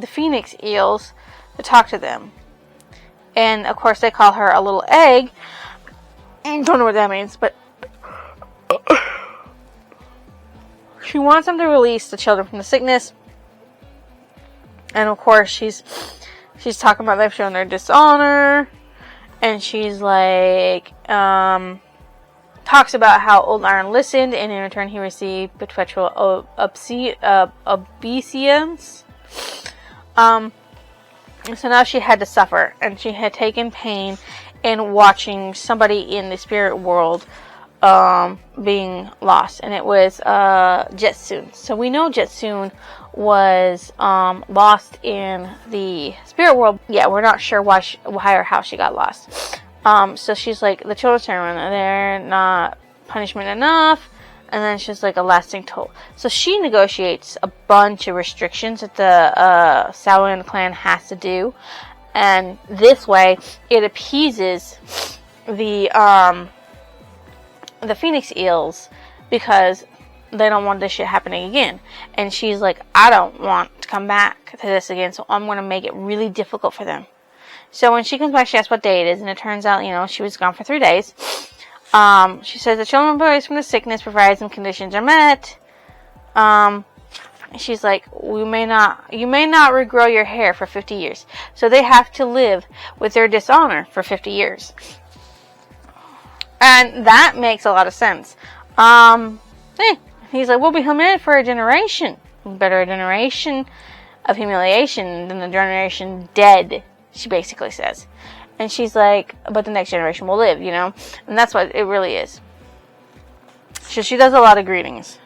Speaker 1: Phoenix Eels to talk to them. And, of course, they call her a little egg. Don't know what that means, but she wants them to release the children from the sickness. And, of course, she's talking about they've shown their dishonor. And she's like, talks about how Old Iron listened, and in return he received perpetual obeisance. So now she had to suffer, and she had taken pain in watching somebody in the spirit world being lost, and it was Jetsun. So we know Jetsun was lost in the spirit world. Yeah, we're not sure why or how she got lost. So she's like, the children's ceremony, they're not punishment enough, and then she's like, a lasting toll. So she negotiates a bunch of restrictions that the Shaolin clan has to do, and this way it appeases the Phoenix Eels, because they don't want this shit happening again. And she's like, I don't want to come back to this again, so I'm going to make it really difficult for them. So when she comes back, she asks what day it is, and it turns out, she was gone for 3 days. She says the children were raised from the sickness, provided some conditions are met. She's like, you may not regrow your hair for 50 years. So they have to live with their dishonor for 50 years. And that makes a lot of sense. He's like, we'll be humiliated for a generation. Better a generation of humiliation than the generation dead, she basically says. And she's like, but the next generation will live, And that's what it really is. So she does a lot of greetings.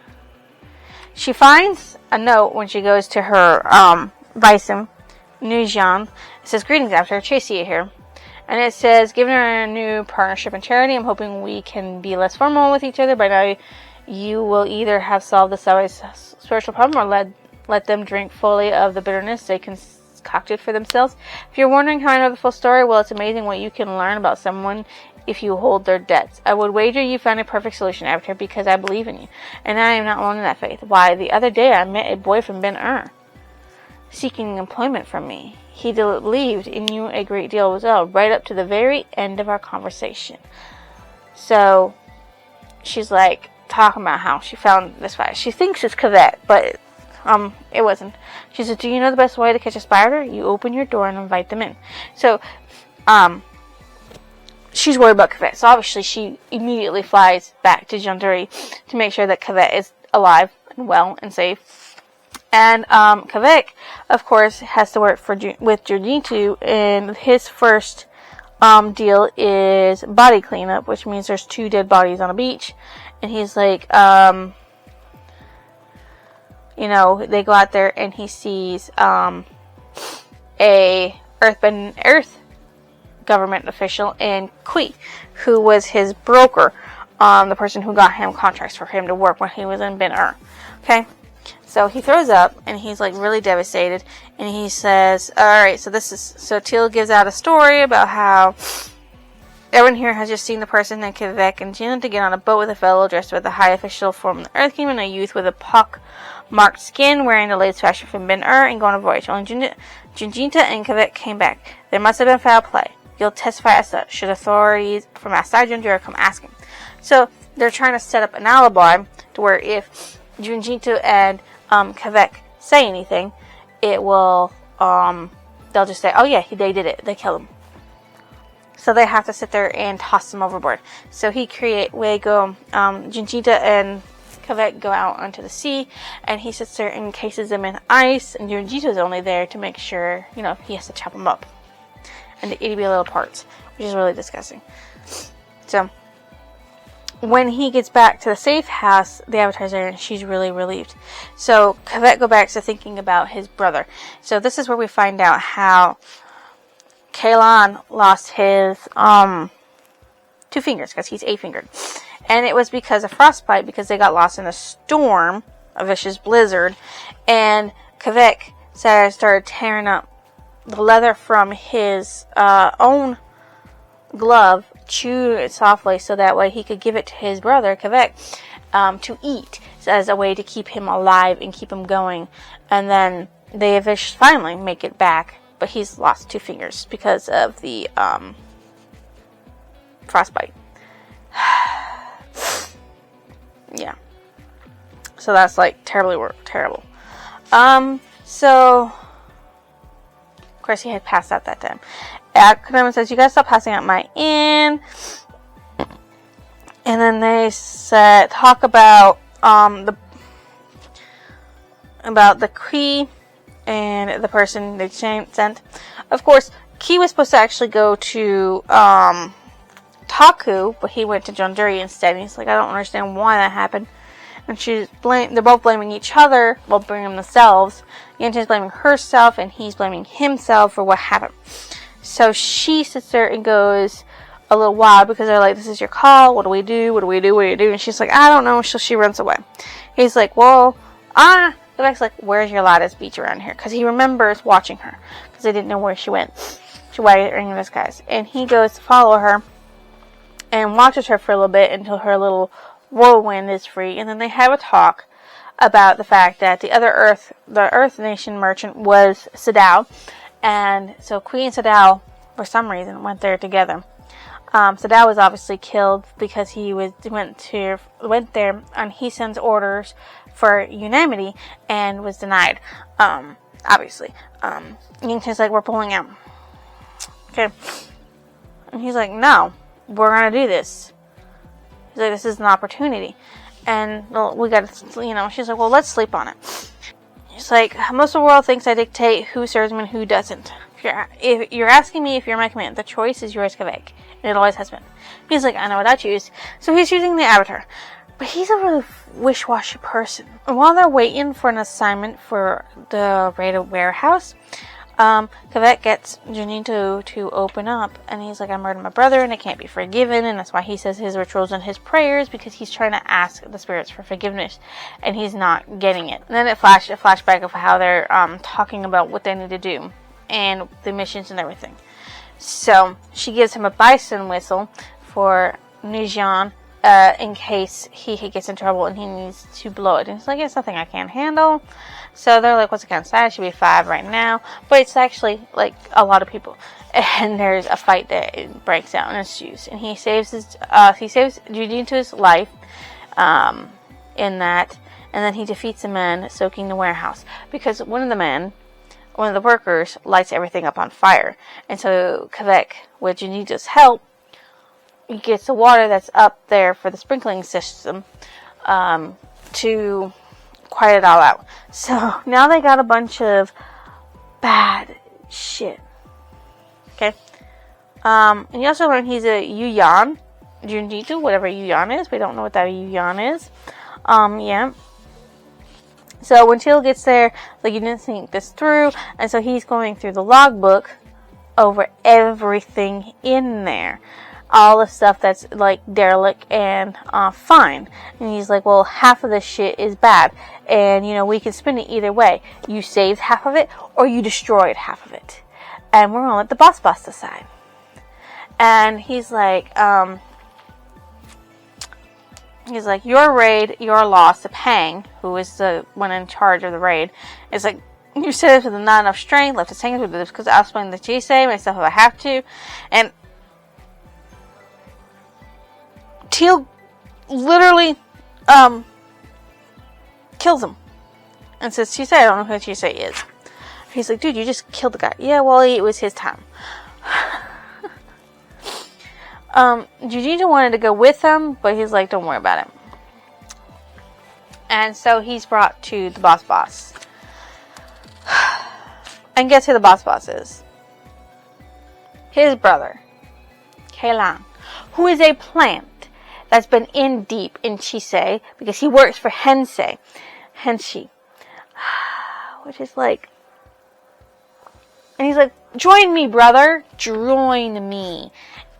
Speaker 1: She finds a note when she goes to her Bison, Nujian. It says, greetings after Tracy here. And it says, given our new partnership in charity, I'm hoping we can be less formal with each other. By now, you will either have solved the Sawai's spiritual problem or let them drink fully of the bitterness they concocted for themselves. If you're wondering how I know the full story, well, it's amazing what you can learn about someone if you hold their debts. I would wager you found a perfect solution, Avatar, because I believe in you. And I am not alone in that faith. Why, the other day I met a boy from Ben-Ur seeking employment from me. He believed in you a great deal as well, right up to the very end of our conversation. So, she's like, talking about how she found this guy. She thinks it's Kvet, but it wasn't. She said, do you know the best way to catch a spider? You open your door and invite them in. So, she's worried about Kvet. So obviously she immediately flies back to Janduri to make sure that Kvet is alive and well and safe. And Kvet, of course, has to work with Jujitsu, and his first deal is body cleanup, which means there's 2 dead bodies on a beach. And he's like, they go out there and he sees a Earth government official and Kui, who was his broker, the person who got him contracts for him to work when he was in Ben-Ur. Okay, so he throws up and he's like really devastated, and he says, alright, so Teal gives out a story about how everyone here has just seen the person named Kvet and Jin to get on a boat with a fellow dressed with a high official from the Earth Kingdom and a youth with a pock-marked skin wearing the latest fashion from Ben-Ur and going on a voyage. Only Junjinta and Kvet came back. There must have been foul play. You'll testify as such, should authorities from outside Jundura come asking. So they're trying to set up an alibi to where if Junjinta and Kvet say anything, it will, they'll just say, oh yeah, they did it. They killed him. So they have to sit there and toss him overboard. So Junjinta and Kvet go out onto the sea, and he sits there and encases them in ice, and Junjinta's only there to make sure, he has to chop them up and itty bitty little parts, which is really disgusting. So when he gets back to the safe house, the Avatar's there, and she's really relieved. So Kvet go back to thinking about his brother. So this is where we find out how Kailan lost his 2 fingers, because he's 8-fingered. And it was because of frostbite, because they got lost in a storm, a vicious blizzard, and Kvet started tearing up the leather from his own glove, chewed it softly so that way he could give it to his brother, Kvet, to eat, as a way to keep him alive and keep him going. And then they finally make it back, but he's lost 2 fingers because of the frostbite. Yeah. So that's like terrible. So of course he had passed out that time. Konami says, you gotta stop passing out my in. And then they talk about the Key and the person they sent. Of course, Key was supposed to actually go to Taku, but he went to Jeonduri instead. And he's like, I don't understand why that happened. And they're both blaming each other, well, blaming themselves. Yangchen's blaming herself, and he's blaming himself for what happened. So she sits there and goes a little wild because they're like, this is your call. What do we do? What do we do? What do you do? And she's like, I don't know. So she runs away. He's like, well, the guy's like, where's your lattice beach around here? Because he remembers watching her because they didn't know where she went. She wearing this guy's. And he goes to follow her and watches her for a little bit until her little whirlwind is free. And then they have a talk about the fact that the Earth Nation merchant was Sadao. And so Queen and Sadao, for some reason, went there together. Sadao was obviously killed because he went there and he sends orders for unanimity and was denied. Obviously. Yangchen's like, we're pulling out. Okay. And he's like, no, we're gonna do this. He's like, this is an opportunity. And we gotta, she's like, well, let's sleep on it. He's like, most of the world thinks I dictate who serves me and who doesn't. If you're asking me if you're my command, the choice is yours, Kvek. And it always has been. He's like, I know what I choose. So he's choosing the Avatar. But he's a really wish-washy person. And while they're waiting for an assignment for the raided warehouse, Kvek gets Junito to open up. And he's like, I murdered my brother and it can't be forgiven. And that's why he says his rituals and his prayers, because he's trying to ask the spirits for forgiveness. And he's not getting it. And then a flashback of how they're talking about what they need to do. And the missions and everything. So she gives him a bison whistle for Nijian in case he gets in trouble and he needs to blow it. And he's like, it's nothing I can't handle. So they're like, what's the count size? It should be 5 right now. But it's actually like a lot of people. And there's a fight that breaks out and ensues. And he saves Junito's life in that. And then he defeats the men soaking the warehouse. Because one of the workers lights everything up on fire. And so Kvek, with Junito's help, he gets the water that's up there for the sprinkling system to quiet it all out. So now they got a bunch of bad shit. Okay. And you also learn he's a Yuyan. Junito, whatever Yuyan is. We don't know what that Yuyan is. Yeah. So when Teal gets there, like, you didn't think this through, and so he's going through the logbook over everything in there. All the stuff that's, like, derelict and fine. And he's like, well, half of this shit is bad, and, we can spin it either way. You saved half of it, or you destroyed half of it. And we're gonna let the boss decide. And he's like, your raid, your loss. Pang, who is the one in charge of the raid, is like, you said it with not enough strength, left us hanging with this because I'll explain the Jisei myself if I have to. And Teal literally kills him and says, Jisei, I don't know who Jisei is. He's like, dude, you just killed the guy. Yeah, well, it was his time. Junito wanted to go with him, but he's like, don't worry about it. And so he's brought to the boss. And guess who the boss is? His brother, Keilan, who is a plant that's been in deep in Chisei because he works for Henshi, which is like, and he's like, join me, brother, join me.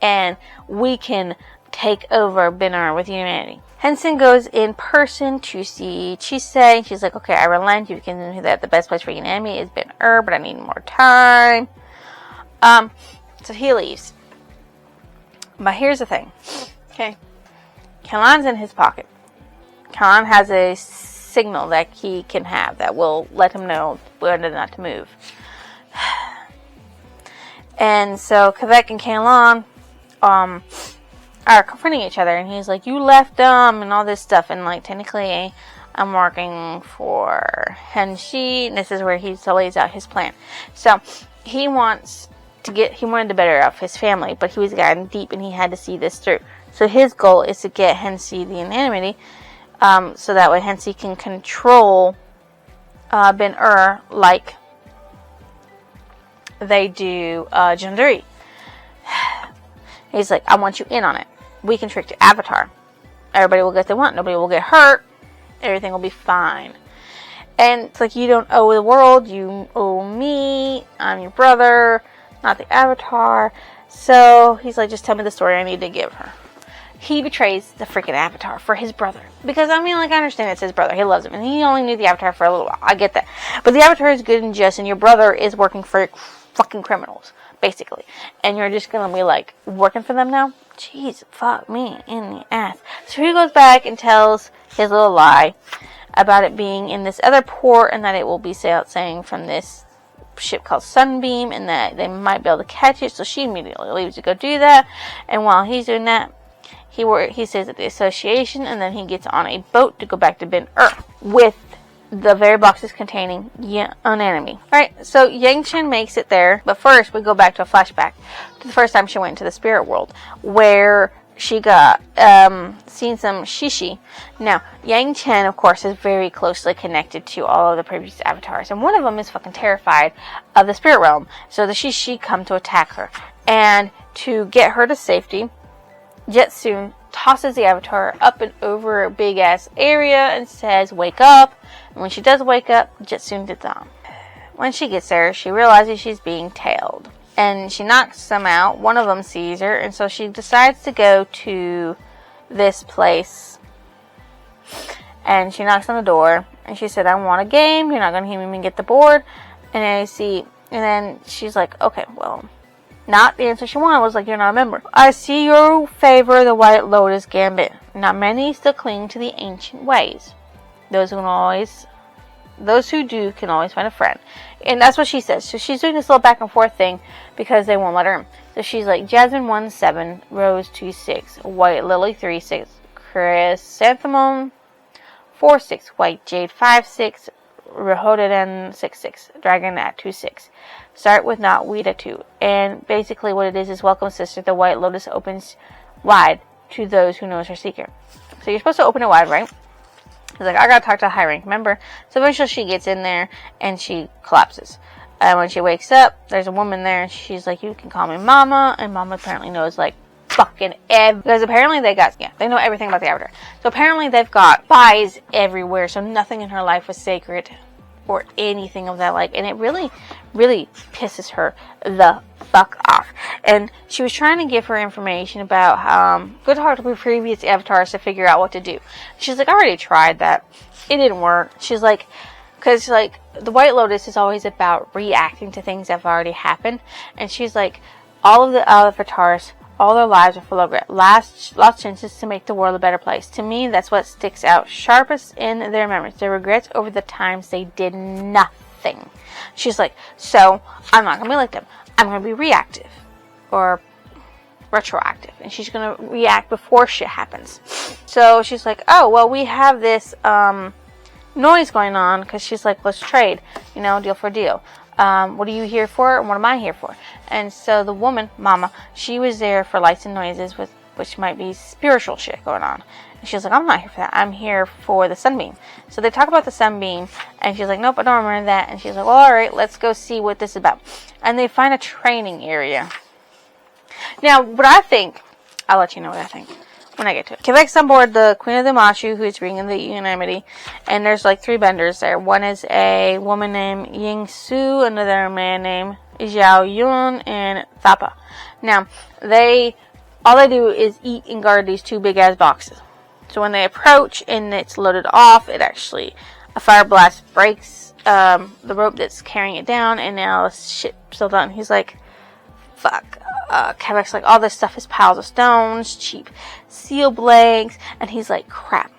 Speaker 1: And we can take over Binar with humanity. Henson goes in person to see Chisei. She's like, okay, I relent. You can do that. The best place for humanity is Binar, but I need more time. So he leaves. But here's the thing. Okay. Kalan's in his pocket. Kalan has a signal that he can have that will let him know whether not to move. And so Kvek and Kalan are confronting each other, and he's like, you left them and all this stuff, and like, technically I'm working for Henshi, and this is where he lays out his plan. So he wanted the better of his family, but he was gotten deep and he had to see this through.
Speaker 2: So his goal is to get Hensi the anonymity, so that way Hensi can control Ben-Er like they do Junduri. He's like, I want you in on it. We can trick the Avatar. Everybody will get what they want. Nobody will get hurt. Everything will be fine. And it's like, you don't owe the world. You owe me. I'm your brother, not the Avatar. So he's like, just tell me the story I need to give her. He betrays the freaking Avatar for his brother. Because, I mean, like, I understand it's his brother. He loves him. And he only knew the Avatar for a little while. I get that. But the Avatar is good and just, and your brother is working for fucking criminals, basically. And you're just gonna be, like, working for them now? Jeez, fuck me in the ass. So he goes back and tells his little lie about it being in this other port, and that it will be sailing from this ship called Sunbeam, and that they might be able to catch it. So she immediately leaves to go do that. And while he's doing that, he stays at the association, and then he gets on a boat to go back to Ben-Er with the very boxes containing an enemy. Alright, so Yangchen makes it there, but first we go back to a flashback to the first time she went into the spirit world, where she got seen some shishi. Now, Yangchen, of course, is very closely connected to all of the previous avatars, and one of them is fucking terrified of the spirit realm. So the shishi come to attack her, and to get her to safety, Jetsun tosses the avatar up and over a big ass area and says, "Wake up." And when she does wake up, Jetsun did that. When she gets there, she realizes she's being tailed, and she knocks them out. One of them sees her, and so she decides to go to this place, and she knocks on the door, and she said, "I want a game. You're not going to hear me get the board." And then she's like, "Okay, well." Not the answer she wanted. Was like, "You're not a member. I see you favor the White Lotus Gambit. Not many still cling to the ancient ways. Those who do can always find a friend." And that's what she says. So she's doing this little back and forth thing because they won't let her in. So she's like, Jasmine 1-7, Rose 2-6, White Lily 3-6, Chrysanthemum 4-6, White Jade 5-6, Rhododendron 6-6, Dragon at 2-6. Start with not weed at 2. And basically what it is welcome sister, the White Lotus opens wide to those who knows her secret. So you're supposed to open it wide, right? He's like, I gotta talk to a high rank member. So eventually she gets in there and she collapses. And when she wakes up, there's a woman there, and she's like, "You can call me Mama." And Mama apparently knows like fucking because apparently they know everything about the Avatar. So apparently they've got spies everywhere, so nothing in her life was sacred or anything of that like, and it really, really pisses her the fuck off. And she was trying to give her information about go talk to previous avatars to figure out what to do. She's like, "I already tried that. It didn't work." She's like, because like the White Lotus is always about reacting to things that have already happened, and she's like, all of the avatars, all their lives are full of regret. Lost chances to make the world a better place. To me, that's what sticks out sharpest in their memories. Their regrets over the times they did nothing. She's like, so I'm not going to be like them. I'm going to be reactive. Or retroactive. And she's going to react before shit happens. So she's like, oh, well, we have this noise going on. Because she's like, let's trade. Deal for deal. What are you here for, and what am I here for? And so the woman, Mama, she was there for lights and noises, which might be spiritual shit going on. And she's like, I'm not here for that. I'm here for the sunbeam. So they talk about the sunbeam, and she's like, nope, I don't remember that. And she's like, well, all right, let's go see what this is about. And they find a training area. Now, what I think, I'll let you know what I think when I get to it. Quebec's on board the Queen of the Mashu, who is bringing the unanimity, and there's like 3 benders there. One is a woman named Ying Su, another man named Zhao Yun, and Thapa. Now, all they do is eat and guard these 2 big ass boxes. So when they approach and it's loaded off, a fire blast breaks the rope that's carrying it down, and now the shit still done. He's like, fuck. Quebec's like, all this stuff is piles of stones, cheap seal blanks, and he's like, crap.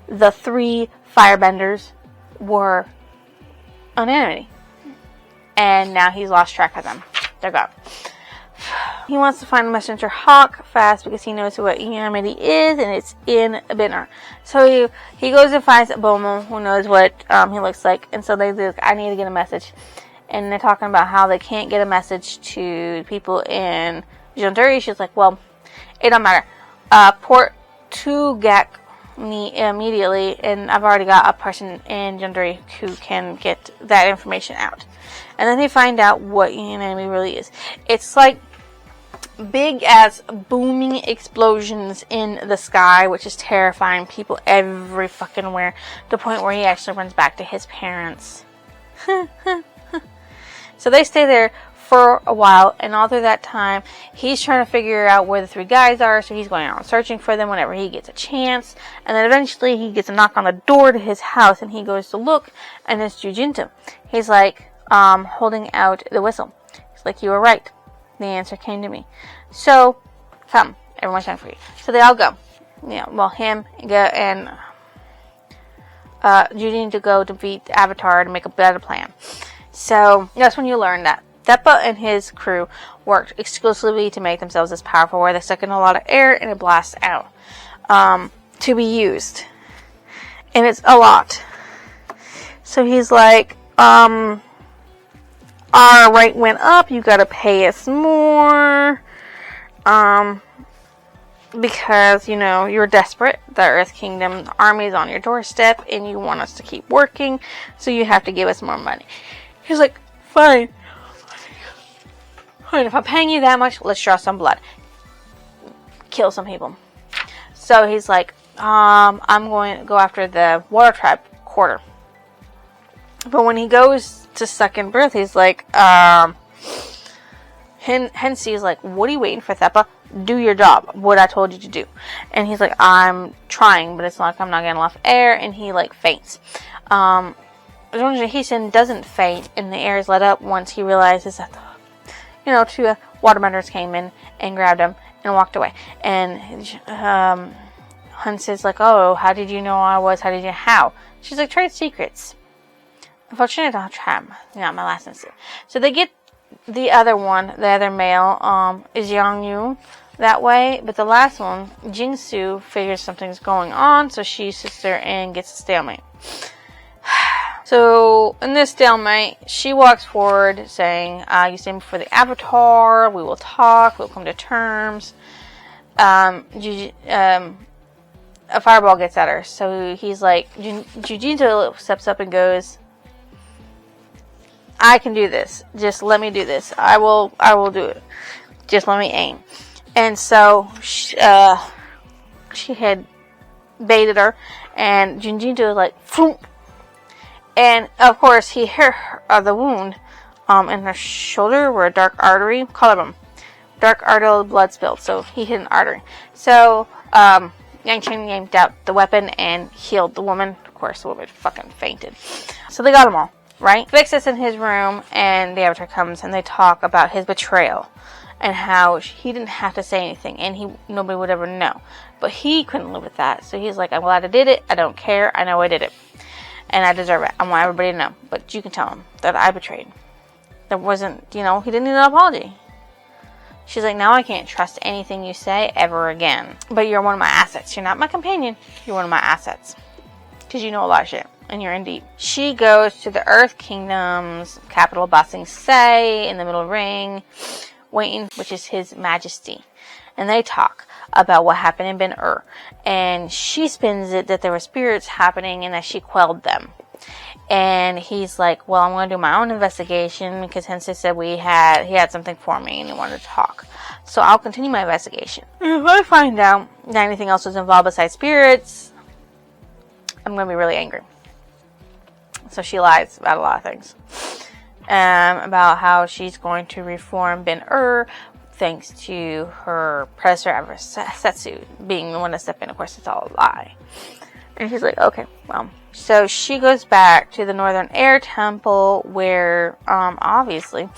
Speaker 2: The 3 firebenders were an enemy, and now he's lost track of them. They're gone. He wants to find Messenger Hawk fast because he knows what unanimity is, and it's in Ben-Er. So he goes and finds Bomo, who knows what he looks like, and so they're like, I need to get a message. And they're talking about how they can't get a message to people in Junduri. She's like, well, it don't matter. port to Gek immediately, and I've already got a person in Yandere who can get that information out. And then they find out what an enemy really is. It's like big as booming explosions in the sky, which is terrifying people every fucking where, to the point where he actually runs back to his parents. So they stay there for a while, and all through that time, he's trying to figure out where the 3 guys are, so he's going out searching for them whenever he gets a chance, and then eventually he gets a knock on the door to his house, and he goes to look, and it's Jujinto. He's like, holding out the whistle. He's like, you were right. The answer came to me. So, come, everyone's time for you. So they all go. Him and Jujinto go defeat the Avatar to make a better plan. So, that's when you learn that Theppa and his crew worked exclusively to make themselves as powerful, where they suck in a lot of air and it blasts out to be used. And it's a lot. So he's like, our rate went up, you gotta pay us more. Because, you're desperate. The Earth Kingdom army's on your doorstep and you want us to keep working, so you have to give us more money. He's like, fine, if I'm paying you that much, let's draw some blood. Kill some people. So he's like, I'm going to go after the Water Tribe quarter. But when he goes to suck in breath, he's like, Hensi's like, what are you waiting for, Theppa? Do your job, what I told you to do. And he's like, I'm trying, but it's like I'm not getting enough air, and he like faints. Hisun doesn't faint, and the air is let up once he realizes that 2 waterbenders came in and grabbed him and walked away. And Hans is like, oh, how did you know I was? How? She's like, trade secrets. Unfortunately, I don't try. My last instant. So they get the other male, is Yang Yu that way. But the last one, Jingsu, figures something's going on, so she sits there and gets a stalemate. So, in this stalemate, she walks forward saying, you stand before the Avatar, we will talk, we'll come to terms. A fireball gets at her, so he's like, Jujinto steps up and goes, I can do this, just let me do this, I will do it, just let me aim. And so, she had baited her, and Jujinto was like, Phoom! And, of course, he hit the wound in her shoulder where a dark artery, collarbone, dark arterial blood spilled, so he hit an artery. So, Yangchen yanked out the weapon and healed the woman. Of course, the woman fucking fainted. So they got them all, right? Vix is in his room, and the Avatar comes, and they talk about his betrayal, and how he didn't have to say anything, and nobody would ever know. But he couldn't live with that, so he's like, I'm glad I did it, I don't care, I know I did it. And I deserve it. I want everybody to know. But you can tell him that I betrayed. There wasn't, he didn't need an apology. She's like, now I can't trust anything you say ever again. But you're one of my assets. You're not my companion. You're one of my assets. Because you know a lot of shit. And you're in deep. She goes to the Earth Kingdom's capital, Ba Sing Se, in the middle ring, waiting, which is His Majesty. And they talk about what happened in Ben Ur. And she spins it that there were spirits happening and that she quelled them. And he's like, well, I'm going to do my own investigation because Hensei said he had something for me and he wanted to talk. So I'll continue my investigation. If I find out that anything else was involved besides spirits, I'm going to be really angry. So she lies about a lot of things. About how she's going to reform Ben Ur, thanks to her predecessor, Setsu, being the one to step in. Of course, it's all a lie. And he's like, okay, well. So she goes back to the Northern Air Temple, where, obviously,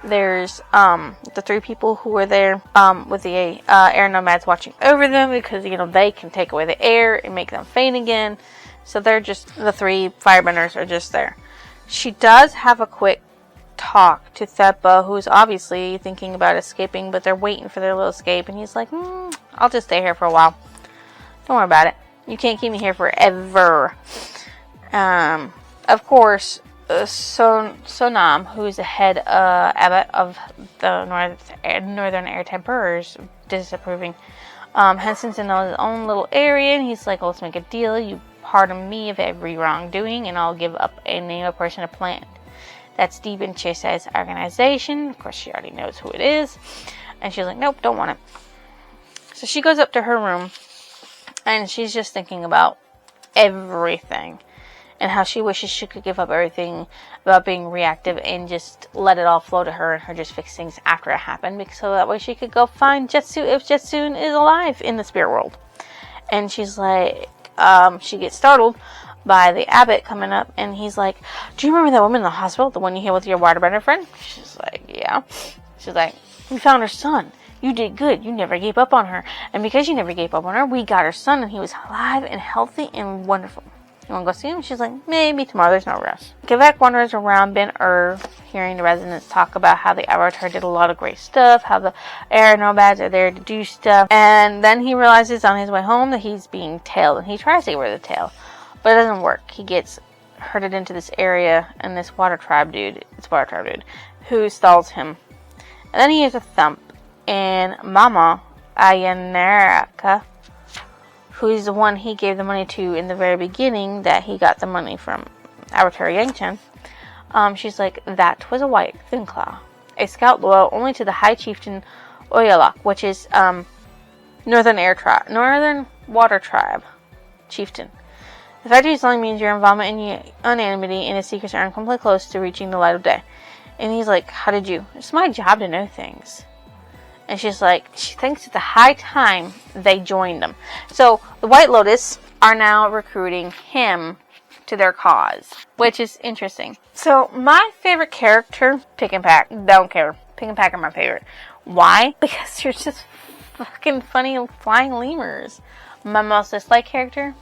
Speaker 2: there's, the 3 people who were there, with the, air nomads watching over them, because, they can take away the air and make them faint again. So they're just, the 3 firebenders are just there. She does have a quick talk to Theppa, who's obviously thinking about escaping, but they're waiting for their little escape, and he's like, I'll just stay here for a while. Don't worry about it. You can't keep me here forever. Of course, Sonam, who's the head abbot of the Northern Air Templars, disapproving Henson's in his own little area, and he's like, let's make a deal. You pardon me of every wrongdoing, and I'll give up a name, a person, a plant that's deep in Chise's organization. Of course, she already knows who it is. And she's like, nope, don't want it. So she goes up to her room, and she's just thinking about everything. And how she wishes she could give up everything about being reactive and just let it all flow to her and her just fix things after it happened. Because so that way she could go find Jetsu if Jetsu is alive in the spirit world. And she's like, she gets startled by the abbot coming up, and he's like, do you remember that woman in the hospital? The one you hit with your waterbender friend? She's like, yeah. She's like, we found her son. You did good. You never gave up on her. And because you never gave up on her, we got her son, and he was alive and healthy and wonderful. You want to go see him? She's like, maybe tomorrow. There's no rush. Kavek wanders around Ben-Ur, hearing the residents talk about how the Avatar did a lot of great stuff, how the air nomads are there to do stuff. And then he realizes on his way home that he's being tailed, and he tries to get rid of the tail. But it doesn't work. He gets herded into this area, and this water tribe dude, who stalls him. And then he hears a thump, and Mama Ayanaraka, who's the one he gave the money to in the very beginning that he got the money from Avatar Yangchen, she's like, that was a white thin claw, a scout loyal only to the High Chieftain Oyalak, which is Northern Water Tribe chieftain. The fact that he's telling means your involvement in unanimity and his secrets are completely close to reaching the light of day. And he's like, how did you? It's my job to know things. And she's like, she thinks it's a high time they joined them. So the White Lotus are now recruiting him to their cause, which is interesting. So my favorite character, Pick and Pack, don't care. Pick and Pack are my favorite. Why? Because they're just fucking funny flying lemurs. My most disliked character,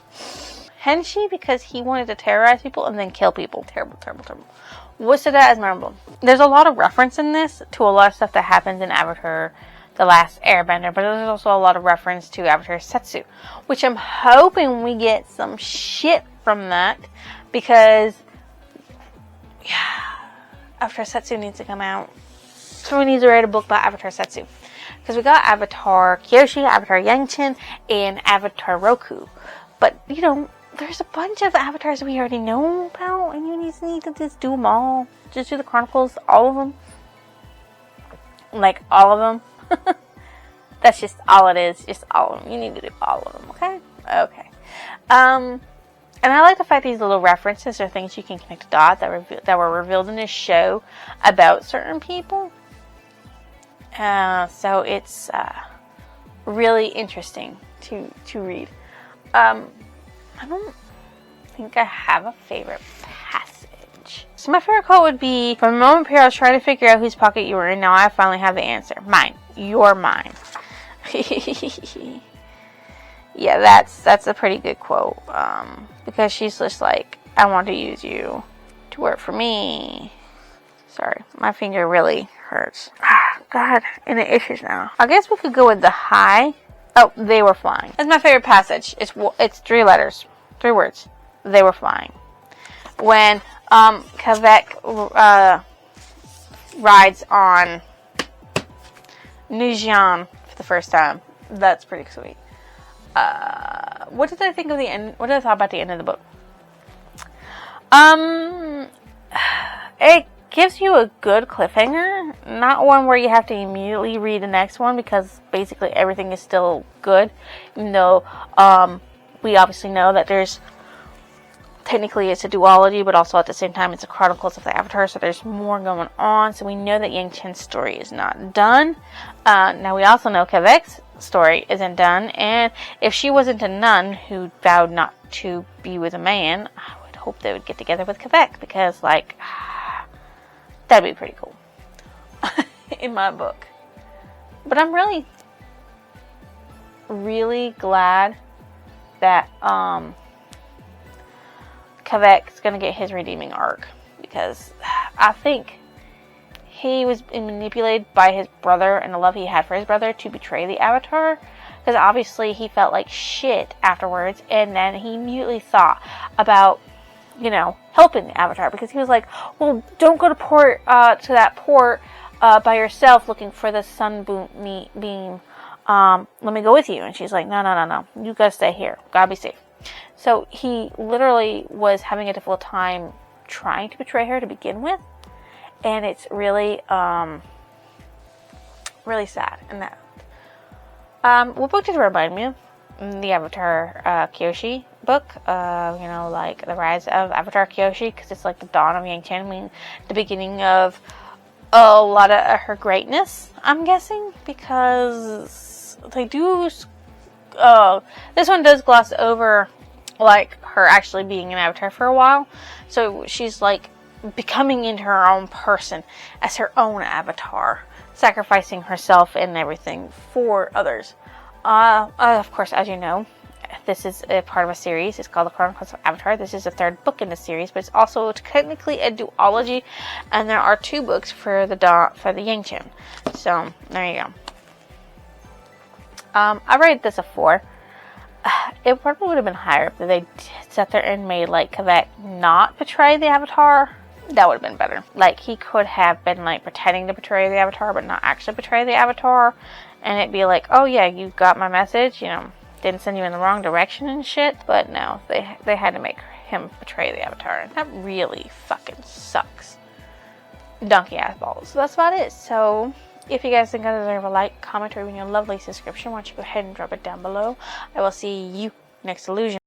Speaker 2: Henshi, because he wanted to terrorize people and then kill people. Terrible, terrible, terrible. What stood out as memorable? There's a lot of reference in this to a lot of stuff that happens in Avatar The Last Airbender, but there's also a lot of reference to Avatar Setsu, which I'm hoping we get some shit from that, because Avatar Setsu needs to come out. So we need to write a book about Avatar Setsu, because we got Avatar Kyoshi, Avatar Yangchen, and Avatar Roku, but you know, there's a bunch of avatars we already know about, and you just need to just do them all. Just do the Chronicles, all of them. Like, all of them. That's just all it is. Just all of them. You need to do all of them, okay? Okay. And I like the fact these little references are things you can connect the dots that were revealed in this show about certain people. So it's really interesting to read. I don't think I have a favorite passage. So my favorite quote would be, from the moment here I was trying to figure out whose pocket you were in, now I finally have the answer. Mine. You're mine. Yeah, that's a pretty good quote. Because she's just like, I want to use you to work for me. Sorry, my finger really hurts. God, and it itches now. I guess we could go with the high. Oh, they were flying. That's my favorite passage. It's 3 letters. 3 words. They were flying. When Kavek rides on Nujian for the first time. That's pretty sweet. What did I think of the end? What did I thought about the end of the book? It gives you a good cliffhanger. Not one where you have to immediately read the next one, because basically everything is still good. Even though we obviously know that there's, technically it's a duology, but also at the same time it's a Chronicles of the Avatar, so there's more going on. So we know that Yang Chen's story is not done. Now we also know Kavek's story isn't done, and if she wasn't a nun who vowed not to be with a man, I would hope they would get together with Kavek, because, like, that'd be pretty cool. In my book. But I'm really, really glad that Kavek's gonna get his redeeming arc, because I think he was manipulated by his brother and the love he had for his brother to betray the Avatar, because obviously he felt like shit afterwards, and then he immediately thought about, you know, helping the Avatar, because he was like, well, don't go to that port by yourself looking for the sun beam let me go with you. And she's like, no. You gotta stay here. Gotta be safe. So he literally was having a difficult time trying to betray her to begin with. And it's really, really sad. And that, what book did it remind me of? The Avatar, Kyoshi book. Like the rise of Avatar Kyoshi, because it's like the dawn of Yangchen. I mean, the beginning of a lot of her greatness, I'm guessing, because they do, this one does gloss over, like, her actually being an avatar for a while. So she's, like, becoming into her own person as her own avatar, sacrificing herself and everything for others. Of course, as you know, this is a part of a series. It's called The Chronicles of Avatar. This is the third book in the series, but it's also technically a duology, and there are 2 books for the Yangchen. So there you go. I rated this a 4. It probably would have been higher if they sat there and made like Kavek not betray the Avatar. That would have been better. Like, he could have been like pretending to betray the Avatar, but not actually betray the Avatar, and it'd be like, oh yeah, you got my message, didn't send you in the wrong direction and shit. But no, they had to make him betray the Avatar, and that really fucking sucks. Donkey ass balls. So that's about it. So if you guys think I deserve a like, comment, or even a lovely subscription, why don't you go ahead and drop it down below. I will see you next illusion.